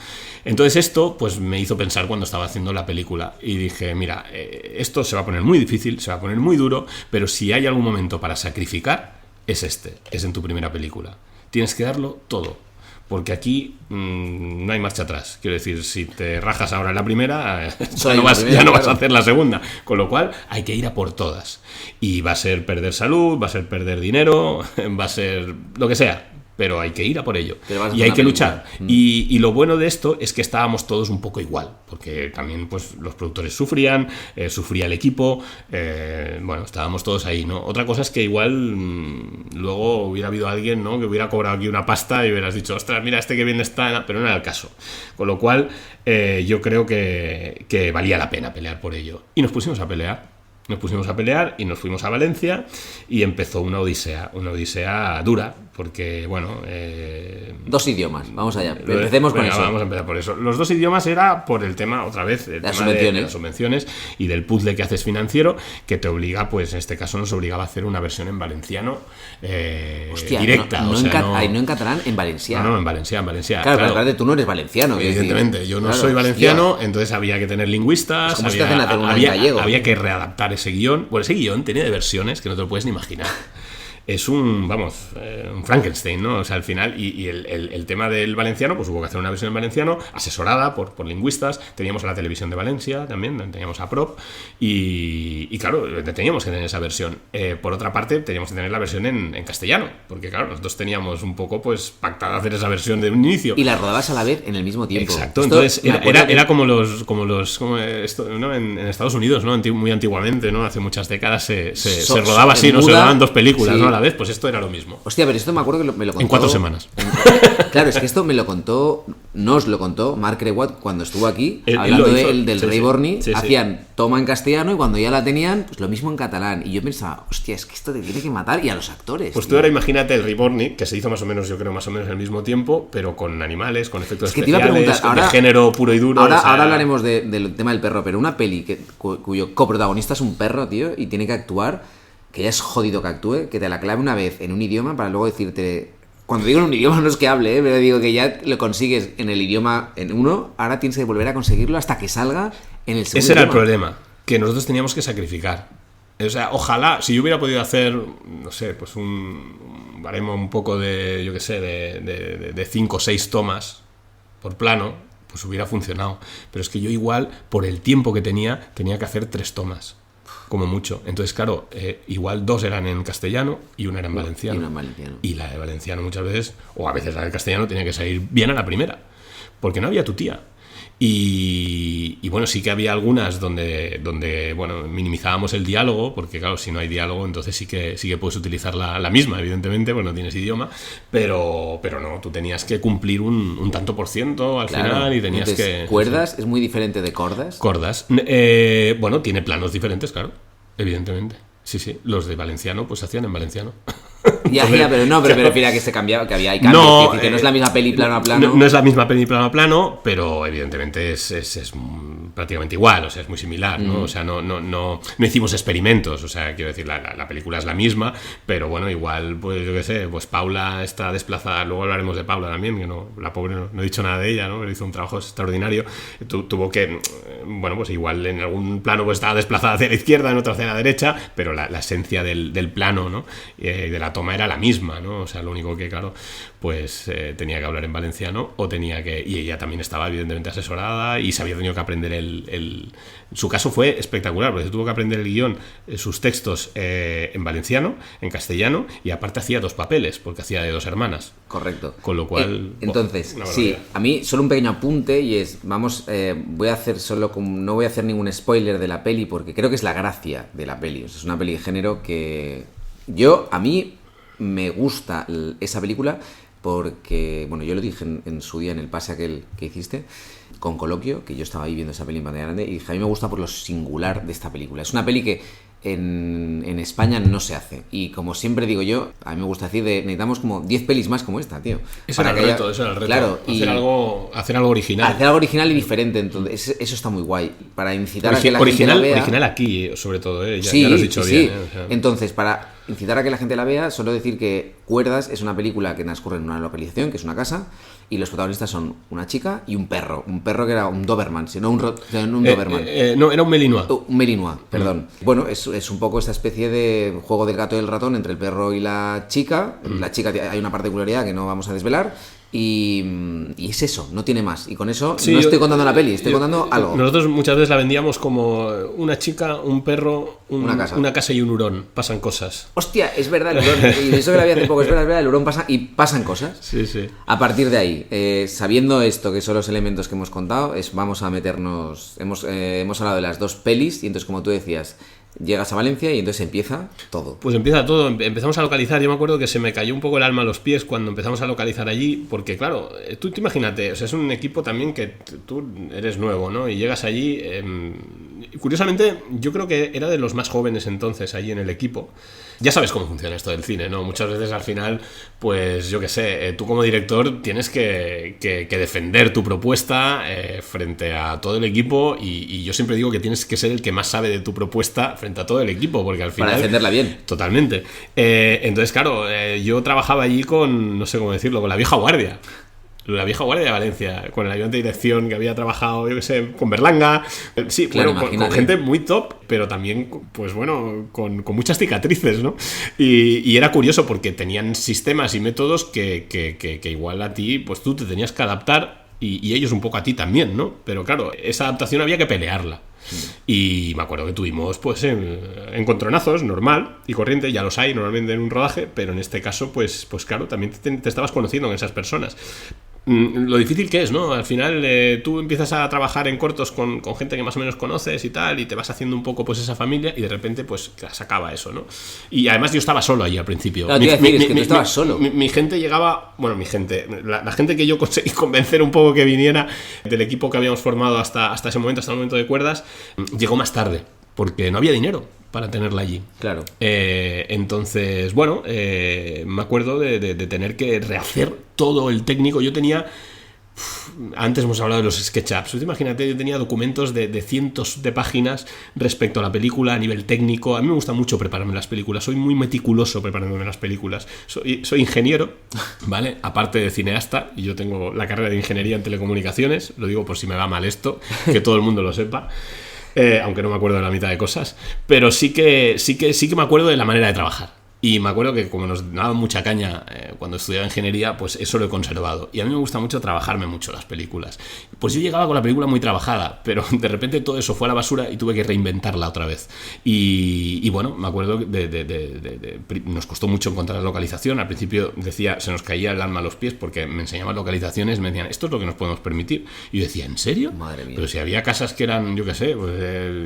Entonces esto pues me hizo pensar cuando estaba haciendo la película y dije, mira, esto se va a poner muy difícil, se va a poner muy duro, pero si hay algún momento para sacrificar, es en tu primera película. Tienes que darlo todo. Porque aquí no hay marcha atrás. Quiero decir, si te rajas ahora en la primera, ya no vas a hacer la segunda. Con lo cual hay que ir a por todas. Y va a ser perder salud, va a ser perder dinero, va a ser lo que sea. Pero hay que ir a por ello. Y hay que luchar. Y lo bueno de esto es que estábamos todos un poco igual. Porque también pues los productores sufría el equipo. Bueno, estábamos todos ahí, ¿no? Otra cosa es que igual luego hubiera habido alguien, ¿no? Que hubiera cobrado aquí una pasta y hubieras dicho, ostras, mira, este que bien está. Pero no era el caso. Con lo cual yo creo que valía la pena pelear por ello. Y nos pusimos a pelear. Y nos fuimos a Valencia y empezó una odisea dura, porque, bueno... 2 idiomas, vamos allá, empecemos con eso. Vamos a empezar por eso. Los 2 idiomas era por el tema, otra vez, el tema de las subvenciones y del puzzle que haces financiero, que te obliga, pues en este caso nos obligaba a hacer una versión en valenciano directa. No en catalán, en valenciano. No, en valenciano. Claro, pero aparte tú no eres valenciano. Evidentemente, yo no soy valenciano, entonés había que tener lingüistas, había que readaptar ese guión. Bueno, ese guión tenía de versiones que no te lo puedes ni imaginar. Es un Frankenstein, ¿no? O sea, al final, y el tema del valenciano, pues hubo que hacer una versión en valenciano, asesorada por lingüistas. Teníamos a la televisión de Valencia también, teníamos a Prop, y claro, teníamos que tener esa versión. Por otra parte, teníamos que tener la versión en castellano, porque claro, nosotros teníamos un poco, pues, pactado hacer esa versión de un inicio. Y la rodabas a la vez en el mismo tiempo. Exacto, entonces era como esto, ¿no? En Estados Unidos, ¿no? Muy antiguamente, ¿no? Hace muchas décadas se rodaba así, ¿no? Se rodaban 2 películas, sí, ¿no? A la vez, pues esto era lo mismo. Hostia, pero esto me acuerdo que me lo contó... En 4 semanas. Claro, es que esto nos lo contó Mark Rewat cuando estuvo aquí, hablando del Rey Borni. Hacían toma en castellano y cuando ya la tenían, pues lo mismo en catalán. Y yo pensaba, hostia, es que esto te tiene que matar, y a los actores. Pues tú ahora imagínate el Rey Borni, que se hizo más o menos, yo creo, más o menos al mismo tiempo, pero con animales, con efectos especiales, con de género puro y duro. Ahora hablaremos del tema del perro, pero una peli cuyo coprotagonista es un perro, tío, y tiene que actuar, que ya es jodido que actúe, que te la clave una vez en un idioma para luego decirte... Cuando digo en un idioma no es que hable, pero digo que ya lo consigues en el idioma en uno, ahora tienes que volver a conseguirlo hasta que salga en el segundo. Ese era el problema, que nosotros teníamos que sacrificar. O sea, ojalá, si yo hubiera podido hacer, no sé, pues un baremo un poco de, yo qué sé, de 5 o 6 tomas por plano, pues hubiera funcionado. Pero es que yo igual, por el tiempo que tenía que hacer 3 tomas, como mucho. Entonces, claro, igual 2 eran en castellano y una era en valenciano. Y una en valenciano. Y la de valenciano muchas veces, o a veces la del castellano, tenía que salir bien a la primera, porque no había tutía. Y bueno, sí que había algunas donde bueno, minimizábamos el diálogo, porque claro, si no hay diálogo, entonces sí que puedes utilizar la misma, evidentemente, pues no tienes idioma, pero no, tú tenías que cumplir un tanto por ciento al final y tenías entonces, ¿cuerdas es muy diferente de cordas? Cordas. Bueno, tiene planos diferentes, claro, evidentemente. Sí, los de valenciano pues se hacían en valenciano. Ya, pero me refiero a que se cambiaba, que hay cambios. No, Es decir, que no es la misma peli plano a plano. No es la misma peli plano a plano, pero evidentemente es prácticamente igual, o sea, es muy similar, ¿no? O sea, no hicimos experimentos, o sea, quiero decir, la película es la misma, pero bueno, igual, pues yo qué sé, pues Paula está desplazada, luego hablaremos de Paula también, que no, la pobre no he dicho nada de ella, ¿no? Pero hizo un trabajo extraordinario, tuvo que, bueno, pues igual en algún plano pues estaba desplazada hacia la izquierda, en otro hacia la derecha, pero la esencia del plano, ¿no? De la toma era la misma, ¿no? O sea, lo único que, claro, pues tenía que hablar en valenciano o tenía que... Y ella también estaba evidentemente asesorada y se había tenido que aprender su caso fue espectacular, porque se tuvo que aprender el guión, sus textos en valenciano, en castellano, y aparte hacía 2 papeles, porque hacía de 2 hermanas. Correcto. Con lo cual... entonces, sí, a mí solo un pequeño apunte y es, voy a hacer no voy a hacer ningún spoiler de la peli, porque creo que es la gracia de la peli. O sea, es una peli de género que a mí me gusta esa película porque, bueno, yo lo dije en su día en el pase aquel que hiciste con Coloquio, que yo estaba ahí viendo esa peli en pantalla grande, y dije, a mí me gusta por lo singular de esta película. Es una peli que en España no se hace, y como siempre digo yo, a mí me gusta decir, necesitamos como 10 pelis más como esta, tío. Eso era el reto. Claro, hacer algo original. Hacer algo original y diferente, entonces eso está muy guay, para incitar a que la gente la vea. Original aquí, sobre todo, ya sí, lo has dicho sí, bien. Sí. O sea. Entonces, para incitar a que la gente la vea, solo decir que Cuerdas es una película que transcurre en una localización, que es una casa, y los protagonistas son una chica y un perro que era un Doberman, no un Doberman. No, era un Malinois. Un Malinois, perdón. Bueno, es un poco esta especie de juego del gato y el ratón entre el perro y la chica. La chica hay una particularidad que no vamos a desvelar. Y es eso, no tiene más. Y con eso no estoy contando la peli, estoy contando algo. Nosotros muchas veces la vendíamos como una chica, un perro, una casa y un hurón. Pasan cosas. Hostia, es verdad, el hurón. Y eso que la vi hace poco, es verdad, el hurón pasa y pasan cosas. Sí. A partir de ahí, sabiendo esto, que son los elementos que hemos contado, vamos a meternos... Hemos hablado de las 2 pelis y entonces, como tú decías... Llegas a Valencia y entonces empieza todo. Pues empieza todo, empezamos a localizar. Yo me acuerdo que se me cayó un poco el alma a los pies cuando empezamos a localizar allí, porque claro, tú te imagínate, o sea, es un equipo también que tú eres nuevo, ¿no? Y llegas allí, curiosamente, yo creo que era de los más jóvenes entonces allí en el equipo. Ya sabes cómo funciona esto del cine, ¿no? Muchas veces al final, pues yo qué sé, tú como director tienes que defender tu propuesta frente a todo el equipo y yo siempre digo que tienes que ser el que más sabe de tu propuesta frente a todo el equipo, porque al final... Para defenderla bien. Totalmente. Entonces, claro, yo trabajaba allí con, no sé cómo decirlo, con la vieja guardia. La vieja guardia de Valencia, con el ayudante de dirección que había trabajado, yo qué sé, con Berlanga. Sí, claro, bueno, con gente muy top, pero también, pues bueno, con muchas cicatrices, ¿no? Y era curioso porque tenían sistemas y métodos que igual a ti, pues tú te tenías que adaptar y ellos un poco a ti también, ¿no? Pero claro, esa adaptación había que pelearla. Y me acuerdo que tuvimos pues encontronazos, normal y corriente, ya los hay normalmente en un rodaje, pero en este caso pues claro, también te estabas conociendo con esas personas. Lo difícil que es, ¿no? Al final tú empiezas a trabajar en cortos con gente que más o menos conoces y tal, y te vas haciendo un poco pues esa familia y de repente pues se acaba eso, ¿no? Y además yo estaba solo allí al principio. Claro, es que tú estabas solo. Mi gente llegaba, bueno, la gente que yo conseguí convencer un poco que viniera del equipo que habíamos formado hasta ese momento, hasta el momento de Cuerdas, llegó más tarde, porque no había dinero para tenerla allí. Claro. Entonces, bueno, me acuerdo de tener que rehacer todo el técnico. Yo tenía... Antes hemos hablado de los SketchUps. Imagínate, yo tenía documentos de cientos de páginas respecto a la película a nivel técnico. A mí me gusta mucho prepararme las películas. Soy muy meticuloso preparándome las películas. Soy ingeniero, ¿vale? Aparte de cineasta. Y yo tengo la carrera de ingeniería en telecomunicaciones. Lo digo por si me va mal esto, que todo el mundo lo sepa. Aunque no me acuerdo de la mitad de cosas, pero sí que me acuerdo de la manera de trabajar. Y me acuerdo que como nos daban mucha caña cuando estudiaba ingeniería, pues eso lo he conservado. Y a mí me gusta mucho trabajarme mucho las películas. Pues yo llegaba con la película muy trabajada, pero de repente todo eso fue a la basura y tuve que reinventarla otra vez. Y bueno, me acuerdo nos costó mucho encontrar la localización. Al principio decía, se nos caía el alma a los pies porque me enseñaban localizaciones, me decían, esto es lo que nos podemos permitir. Y yo decía, ¿en serio? Madre mía. Pero si había casas que eran, yo qué sé, pues,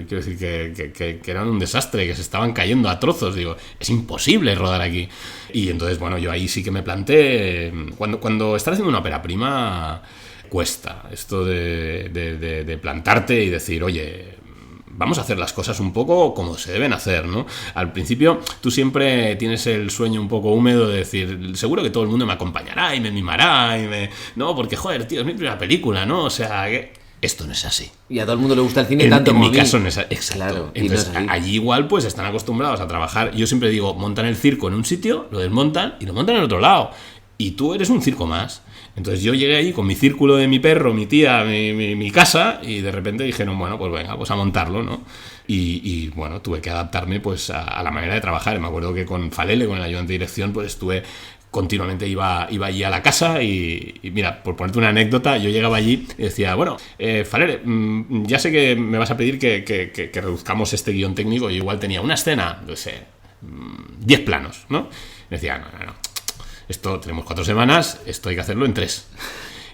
quiero decir que eran un desastre, que se estaban cayendo a trozos. Digo, es imposible rodar aquí. Y entonces, bueno, yo ahí sí que me planté. Cuando estás haciendo una ópera prima, cuesta esto de plantarte y decir, oye, vamos a hacer las cosas un poco como se deben hacer, ¿no? Al principio tú siempre tienes el sueño un poco húmedo de decir, seguro que todo el mundo me acompañará y me mimará no, porque joder, tío, es mi primera película, ¿no? O sea, que esto no es así. Y a todo el mundo le gusta el cine tanto como a mí. En mi caso no es así. Exacto. Claro, entonces, no es allí igual pues están acostumbrados a trabajar. Yo siempre digo, montan el circo en un sitio, lo desmontan y lo montan en otro lado. Y tú eres un circo más. Entonces yo llegué allí con mi círculo de mi perro, mi tía, mi casa, y de repente dijeron, bueno, pues venga, pues a montarlo, ¿no? Y bueno, tuve que adaptarme pues a la manera de trabajar. Me acuerdo que con Falele, con el ayudante de dirección, pues estuve continuamente iba allí a la casa y mira, por ponerte una anécdota, yo llegaba allí y decía, bueno, Falele, ya sé que me vas a pedir que reduzcamos este guión técnico. Yo igual tenía una escena, no sé, 10 planos, ¿no? Y decía, no, esto tenemos 4 semanas, esto hay que hacerlo en 3.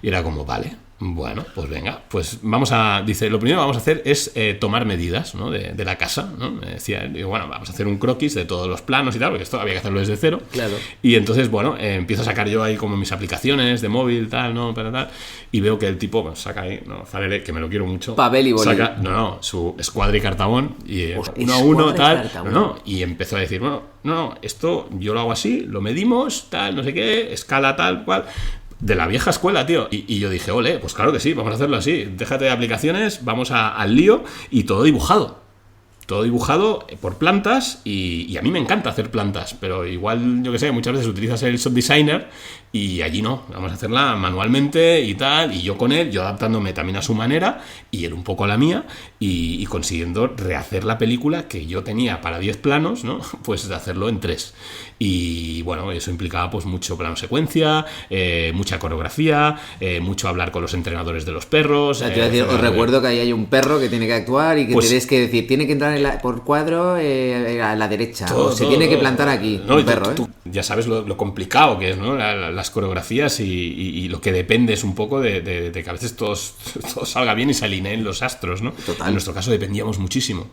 Y era como, vale, bueno, pues venga, pues dice, lo primero que vamos a hacer es tomar medidas, ¿no? de la casa, ¿no? Me decía, digo, bueno, vamos a hacer un croquis de todos los planos y tal, porque esto había que hacerlo desde cero. Claro. Y entonces, bueno, empiezo a sacar yo ahí como mis aplicaciones de móvil, tal, ¿no? Tal, y veo que el tipo bueno, saca ahí, ¿no? Falele, que me lo quiero mucho. Papel y boli. Saca, su escuadra y cartabón, y 1 a 1, tal, no, y empezó a decir, bueno, no, esto yo lo hago así, lo medimos, tal, no sé qué, escala tal, cual. De la vieja escuela, tío. Y yo dije, ole, pues claro que sí, vamos a hacerlo así. Déjate de aplicaciones, vamos al lío y todo dibujado. Todo dibujado por plantas y a mí me encanta hacer plantas, pero igual, yo que sé, muchas veces utilizas el Shop Designer y allí no, vamos a hacerla manualmente y tal, y yo con él, yo adaptándome también a su manera y él un poco a la mía y consiguiendo rehacer la película que yo tenía para 10 planos, ¿no? Pues de hacerlo en 3. Y bueno, eso implicaba pues mucho plano secuencia, mucha coreografía, mucho hablar con los entrenadores de los perros. O sea, os recuerdo que ahí hay un perro que tiene que actuar y que pues, tenéis que decir, tiene que entrar por cuadro a la derecha, se tiene que plantar aquí, no, un perro, tú ya sabes lo complicado que es, ¿no? Las coreografías y lo que depende es un poco de que a veces todo salga bien y se alineen los astros, ¿no? Total. En nuestro caso dependíamos muchísimo.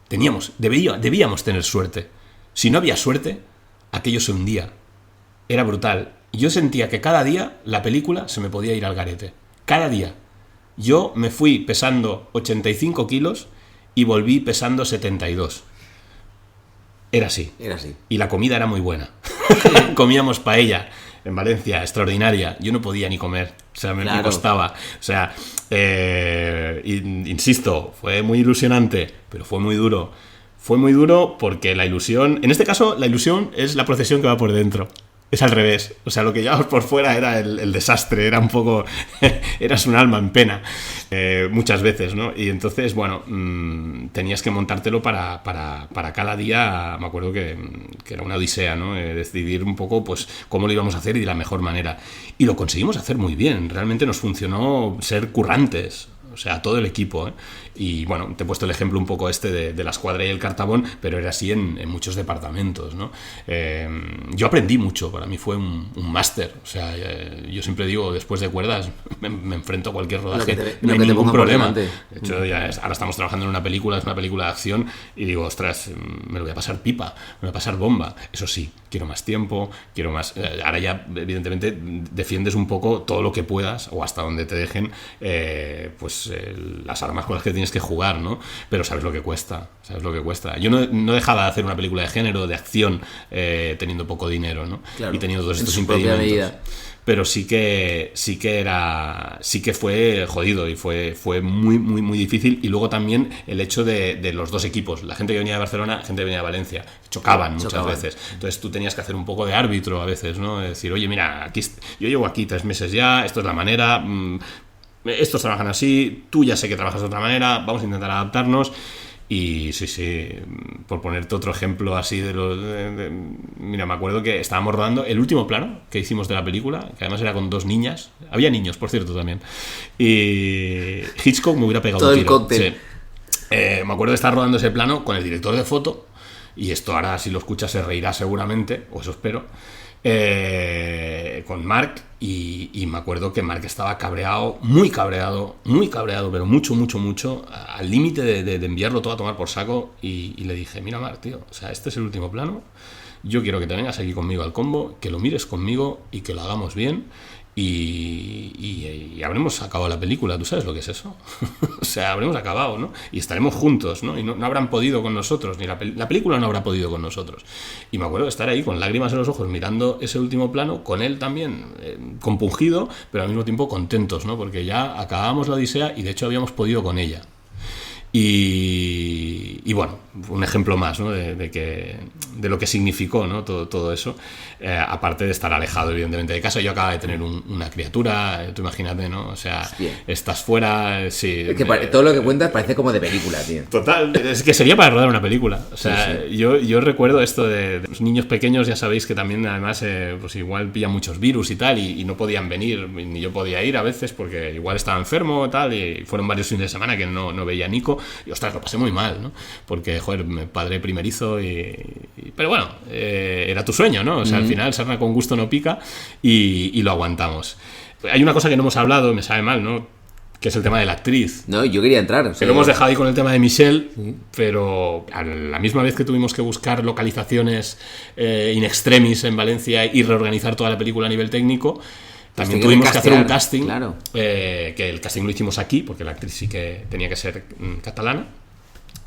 Debíamos tener suerte. Si no había suerte, aquello se hundía. Era brutal. Yo sentía que cada día la película se me podía ir al garete. Cada día. Yo me fui pesando 85 kilos y volví pesando 72. Era así. Y la comida era muy buena. Comíamos paella en Valencia, extraordinaria. Yo no podía ni comer. O sea, me costaba. O sea, insisto, fue muy ilusionante, pero fue muy duro. Fue muy duro porque la ilusión... En este caso, la ilusión es la procesión que va por dentro. Es al revés. O sea, lo que llevamos por fuera era el desastre. Era un poco... eras un alma en pena. Muchas veces, ¿no? Y entonces, bueno, tenías que montártelo para cada día. Me acuerdo que era una odisea, ¿no? Decidir un poco, pues, cómo lo íbamos a hacer y de la mejor manera. Y lo conseguimos hacer muy bien. Realmente nos funcionó ser currantes. O sea, todo el equipo, ¿eh? Y bueno, te he puesto el ejemplo un poco de la escuadra y el cartabón, pero era así en muchos departamentos, ¿no? Yo aprendí mucho, para mí fue un máster. O sea, yo siempre digo, después de cuerdas me enfrento a cualquier rodaje, no hay ningún problema. De hecho, ahora estamos trabajando en una película, es una película de acción, y digo, ostras, me lo voy a pasar pipa, me voy a pasar bomba. Eso sí, quiero más tiempo, quiero más... ahora ya, evidentemente, defiendes un poco todo lo que puedas, o hasta donde te dejen, las armas con las que tienes que jugar, ¿no? Pero sabes lo que cuesta. Yo no dejaba de hacer una película de género, de acción, teniendo poco dinero, ¿no? Claro, y teniendo todos estos impedimentos. Pero sí que fue jodido y fue muy, muy, muy difícil. Y luego también el hecho de los dos equipos. La gente que venía de Barcelona, la gente que venía de Valencia. Chocaban muchas veces. Entonces tú tenías que hacer un poco de árbitro a veces, ¿no? Es decir, oye, mira, yo llevo aquí 3 meses ya, esto es la manera... estos trabajan así, tú ya sé que trabajas de otra manera, vamos a intentar adaptarnos. Y sí, por ponerte otro ejemplo así mira, me acuerdo que estábamos rodando el último plano que hicimos de la película, que además era con 2 niñas. Había niños, por cierto, también. Y Hitchcock me hubiera pegado todo un tiro. el cóctel. Sí. Me acuerdo de estar rodando ese plano con el director de foto, y esto ahora si lo escuchas se reirá seguramente, o eso espero, con Mark, y me acuerdo que Mark estaba cabreado, muy cabreado, pero mucho, al límite de enviarlo todo a tomar por saco, y le dije, mira Mark, tío, o sea, este es el último plano, yo quiero que te vengas aquí conmigo al combo, que lo mires conmigo y que lo hagamos bien, y habremos acabado la película. ¿Tú sabes lo que es eso? O sea, habremos acabado, ¿no? Y estaremos juntos, ¿no? Y no habrán podido con nosotros, ni la película no habrá podido con nosotros. Y me acuerdo de estar ahí con lágrimas en los ojos mirando ese último plano, con él también compungido, pero al mismo tiempo contentos, ¿no? Porque ya acabábamos la Odisea y de hecho habíamos podido con ella. Y bueno, un ejemplo más, ¿no? de lo que significó, ¿no? todo eso, aparte de estar alejado evidentemente de casa. Yo acababa de tener una criatura, tú imagínate, ¿no? O sea, estás fuera, sí. Es que todo lo que cuentas parece como de película, tío. Total, es que sería para rodar una película. O sea, sí. Yo recuerdo esto de los niños pequeños, ya sabéis que también además pues igual pillan muchos virus y tal, y no podían venir, ni yo podía ir a veces porque igual estaba enfermo y tal, y fueron varios fines de semana que no veía a Nico. Y ostras, lo pasé muy mal, ¿no? Porque, joder, padre primerizo pero bueno, era tu sueño, ¿no? O sea, al final, sarna con gusto no pica, y lo aguantamos. Hay una cosa que no hemos hablado, me sabe mal, ¿no? Que es el tema de la actriz. No, yo quería entrar. O sea, que lo hemos dejado ahí con el tema de Michelle, pero a la misma vez que tuvimos que buscar localizaciones in extremis en Valencia y reorganizar toda la película a nivel técnico, también tuvimos que hacer un casting, claro. Que el casting lo hicimos aquí, porque la actriz sí que tenía que ser catalana.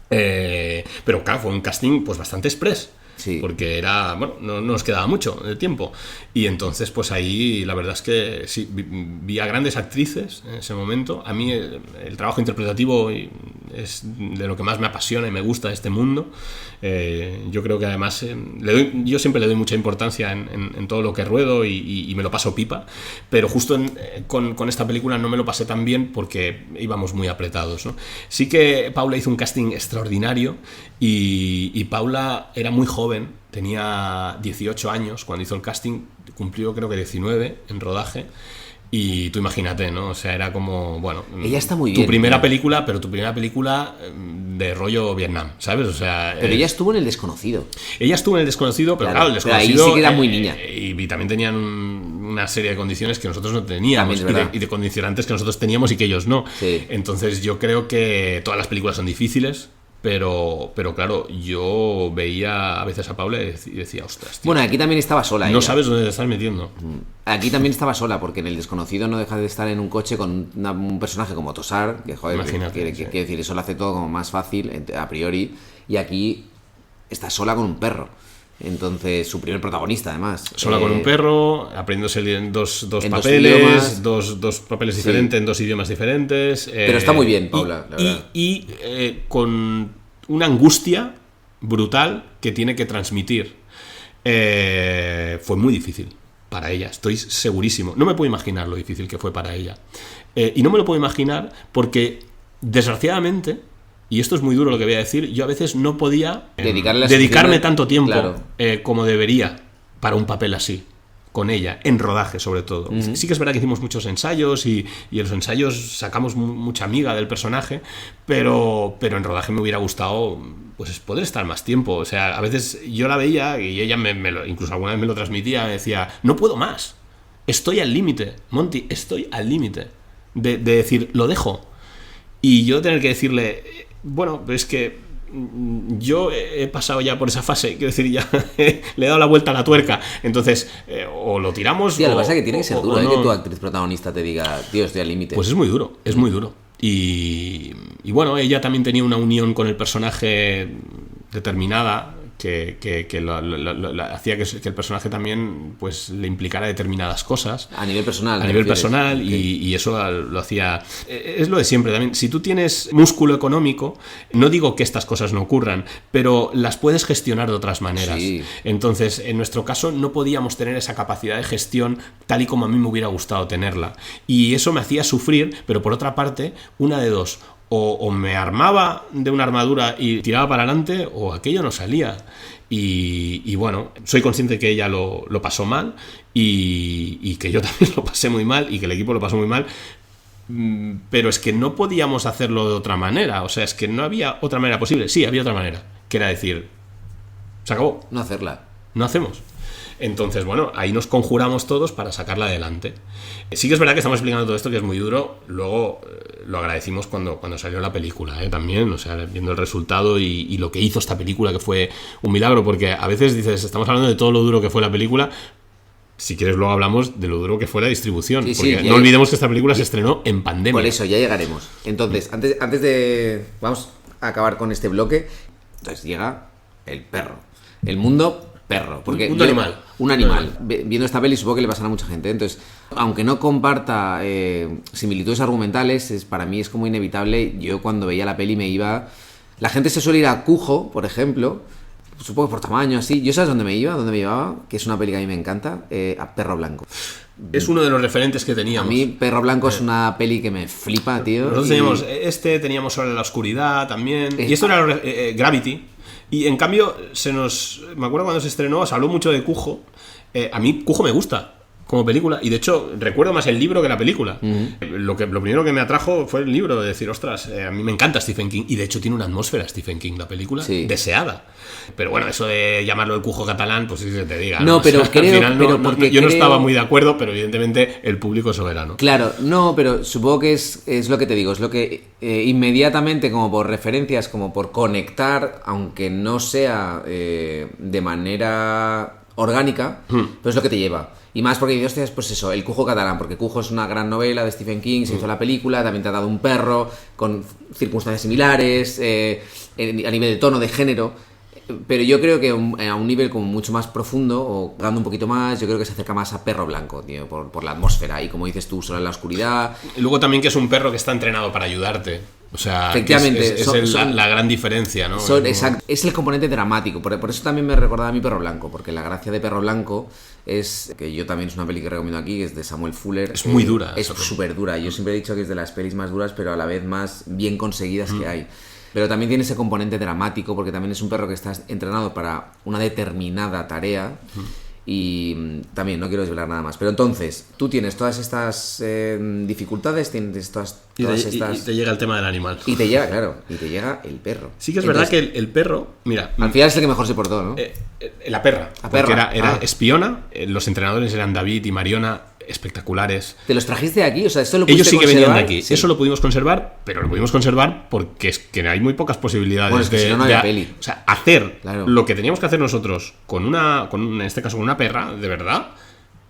Pero claro, fue un casting pues bastante express. Sí. Porque era, bueno, no nos quedaba mucho de tiempo. Y entonces, pues ahí la verdad es que sí, vi a grandes actrices en ese momento. A mí el trabajo interpretativo es de lo que más me apasiona y me gusta de este mundo. Yo creo que además yo siempre le doy mucha importancia en todo lo que ruedo y me lo paso pipa. Pero justo con esta película no me lo pasé tan bien porque íbamos muy apretados, ¿no? Sí que Paula hizo un casting extraordinario y Paula era muy joven. Tenía 18 años cuando hizo el casting, cumplió creo que 19 en rodaje. Y tú imagínate, ¿no? O sea, era como, bueno, ella está muy bien, tu primera película, pero tu primera película de rollo Vietnam, ¿sabes? O sea, pero ella estuvo en El Desconocido. Ella estuvo en El Desconocido, pero claro, El Desconocido, pero ahí sí que era muy niña. Y también tenían una serie de condiciones que nosotros no teníamos, y de condicionantes que nosotros teníamos y que ellos no. Sí. Entonces yo creo que todas las películas son difíciles. Pero claro, yo veía a veces a Paula y decía, ostras, tío, bueno, aquí también estaba sola. No ella. Sabes dónde te estás metiendo. Aquí también estaba sola, porque en El Desconocido no deja de estar en un coche con un personaje como Tosar, que joder, quiere decir, eso lo hace todo como más fácil a priori, y aquí está sola con un perro. Entonces, su primer protagonista, además. Sola con un perro, aprendiéndose dos papeles, dos papeles diferentes, en 2 idiomas diferentes. Pero está muy bien, Paula, la verdad. Y con una angustia brutal que tiene que transmitir. Fue muy difícil para ella, estoy segurísimo. No me puedo imaginar lo difícil que fue para ella. Y no me lo puedo imaginar porque, desgraciadamente, y esto es muy duro lo que voy a decir, yo a veces no podía dedicarme tanto tiempo, claro, como debería para un papel así, con ella, en rodaje sobre todo. Sí que es verdad que hicimos muchos ensayos y en los ensayos sacamos mucha miga del personaje, pero en rodaje me hubiera gustado pues poder estar más tiempo. O sea, a veces yo la veía y ella incluso alguna vez me lo transmitía, me decía, no puedo más, estoy al límite, Monty, estoy al límite de decir, lo dejo. Y yo tener que decirle, bueno, es que yo he pasado ya por esa fase, quiero decir, ya le he dado la vuelta a la tuerca, entonces o lo tiramos. Tío, lo que pasa es que tiene que ser duro, no. Que tu actriz protagonista te diga, tío, estoy al límite. Pues es muy duro, es muy duro. Y bueno, ella también tenía una unión con el personaje determinada que hacía que el personaje también pues le implicara determinadas cosas a nivel personal, y eso lo hacía. Es lo de siempre también. Si tú tienes músculo económico, no digo que estas cosas no ocurran, pero las puedes gestionar de otras maneras. Sí. Entonces, en nuestro caso no podíamos tener esa capacidad de gestión tal y como a mí me hubiera gustado tenerla, y eso me hacía sufrir. Pero por otra parte, una de dos: o me armaba de una armadura y tiraba para adelante, o aquello no salía. Y bueno, soy consciente que ella lo pasó mal y que yo también lo pasé muy mal y que el equipo lo pasó muy mal, pero es que no podíamos hacerlo de otra manera. O sea, es que no había otra manera posible. Sí, había otra manera, que era decir, se acabó. No hacerla. No hacemos. Entonces, bueno, ahí nos conjuramos todos para sacarla adelante. Sí que es verdad que estamos explicando todo esto, que es muy duro. Luego lo agradecimos cuando salió la película, también, o sea, viendo el resultado y lo que hizo esta película, que fue un milagro, porque a veces dices, estamos hablando de todo lo duro que fue la película. Si quieres, luego hablamos de lo duro que fue la distribución. Sí, porque sí, no olvidemos que esta película se estrenó en pandemia. Por eso, ya llegaremos. Entonces, antes de... Vamos a acabar con este bloque. Entonces llega el perro. El mundo perro. Porque un animal. Un animal. Viendo esta peli supongo que le pasará a mucha gente. Entonces, aunque no comparta similitudes argumentales, para mí es como inevitable. Yo cuando veía la peli me iba... La gente se suele ir a Cujo, por ejemplo... Supongo que por tamaño, así. ¿Yo sabes dónde me iba? ¿Dónde me llevaba? Que es una peli que a mí me encanta. A Perro Blanco. Es uno de los referentes que teníamos. A mí Perro Blanco es una peli que me flipa, tío. Nosotros teníamos Sobre la Oscuridad también. Y esto era Gravity. Y en cambio, me acuerdo cuando se estrenó, se habló mucho de Cujo. A mí Cujo me gusta como película, y de hecho recuerdo más el libro que la película. Lo primero que me atrajo fue el libro, de decir, ostras, a mí me encanta Stephen King, y de hecho tiene una atmósfera Stephen King, la película, deseada. Pero bueno, eso de llamarlo el Cujo catalán, pues sí se te diga. No, pero o sea, creo... al final yo no estaba muy de acuerdo, pero evidentemente el público es soberano. Claro, no, pero supongo que es lo que te digo, es lo que inmediatamente, como por referencias, como por conectar, aunque no sea de manera orgánica, pero es lo que te lleva. Y más porque dices, hostias, pues eso, El Cujo catalán, porque Cujo es una gran novela de Stephen King, se hizo la película, también trata de un perro, con circunstancias similares, a nivel de tono, de género, pero yo creo que a un nivel como mucho más profundo, o dando un poquito más, yo creo que se acerca más a Perro Blanco, tío, por la atmósfera, y como dices tú, Sobre la Oscuridad. Y luego también que es un perro que está entrenado para ayudarte. O sea, efectivamente, la gran diferencia, ¿no? Exacto, es el componente dramático. Por eso también me recordaba a mí Perro Blanco, porque la gracia de Perro Blanco es que yo también es una peli que recomiendo aquí, que es de Samuel Fuller. Es muy dura. Es súper dura. Yo siempre he dicho que es de las pelis más duras, pero a la vez más bien conseguidas que hay. Pero también tiene ese componente dramático, porque también es un perro que está entrenado para una determinada tarea. Y también no quiero desvelar nada más. Pero entonces, tú tienes todas estas dificultades, tienes todas estas... Y te llega el tema del animal. Y te llega, claro, y te llega el perro. Sí que es verdad que el perro, mira... Al final es el que mejor se portó, ¿no? La perra. Porque era espiona, los entrenadores eran David y Mariona, espectaculares. ¿Te los trajiste de aquí? O sea, esto lo pudiste Ellos sí que conservar? venían de aquí. Sí. Eso lo pudimos conservar, pero lo pudimos conservar porque es que hay muy pocas posibilidades. Bueno, es que si no había peli. O sea, hacer lo que teníamos que hacer nosotros en este caso con una perra, de verdad,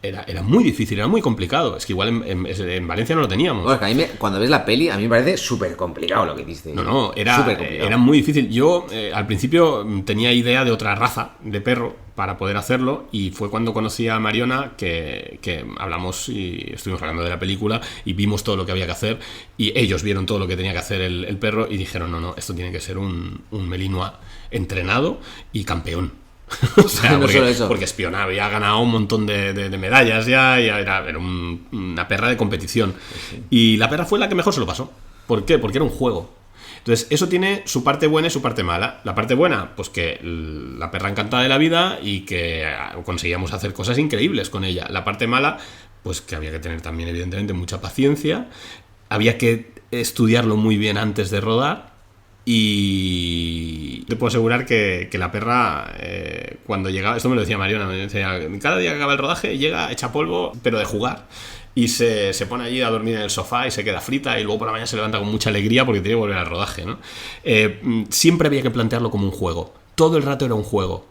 era muy difícil, era muy complicado. Es que igual en Valencia no lo teníamos. Bueno, es que cuando ves la peli, a mí me parece súper complicado lo que hiciste. No, era muy difícil. Yo al principio tenía idea de otra raza de perro para poder hacerlo, y fue cuando conocí a Mariona que hablamos y estuvimos hablando de la película y vimos todo lo que había que hacer, y ellos vieron todo lo que tenía que hacer el perro y dijeron, no, esto tiene que ser un Malinois entrenado y campeón. O sea, porque espionaba, había ganado un montón de medallas ya, y era una perra de competición. Sí. Y la perra fue la que mejor se lo pasó. ¿Por qué? Porque era un juego. Entonces, eso tiene su parte buena y su parte mala. La parte buena, pues que la perra encantada de la vida y que conseguíamos hacer cosas increíbles con ella. La parte mala, pues que había que tener también, evidentemente, mucha paciencia. Había que estudiarlo muy bien antes de rodar. Y te puedo asegurar que la perra, cuando llegaba, esto me lo decía Mariona, me decía, cada día que acaba el rodaje llega hecha polvo, pero de jugar. Y se pone allí a dormir en el sofá y se queda frita, y luego por la mañana se levanta con mucha alegría porque tiene que volver al rodaje, ¿no? Siempre había que plantearlo como un juego. Todo el rato era un juego.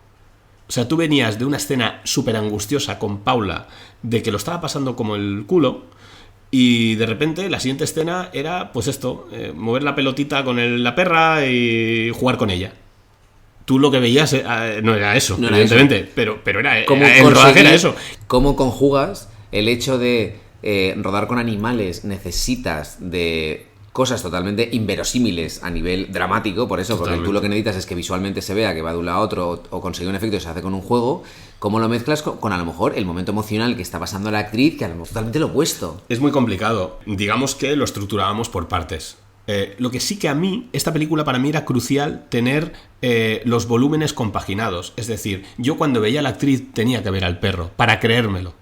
O sea, tú venías de una escena súper angustiosa con Paula, de que lo estaba pasando como el culo, y de repente la siguiente escena era, pues esto, mover la pelotita con la perra y jugar con ella. Tú lo que veías no era eso, no evidentemente, era eso. Pero era el rodaje era eso. ¿Cómo conjugas el hecho de rodar con animales? Necesitas de cosas totalmente inverosímiles a nivel dramático, por eso, porque tú lo que necesitas es que visualmente se vea que va de un lado a otro, o conseguir un efecto que se hace con un juego. ¿Cómo lo mezclas con a lo mejor el momento emocional que está pasando la actriz, que a lo mejor es totalmente lo opuesto? Es muy complicado. Digamos que lo estructurábamos por partes. Lo que sí que a mí, esta película para mí era crucial tener los volúmenes compaginados. Es decir, yo cuando veía a la actriz tenía que ver al perro para creérmelo.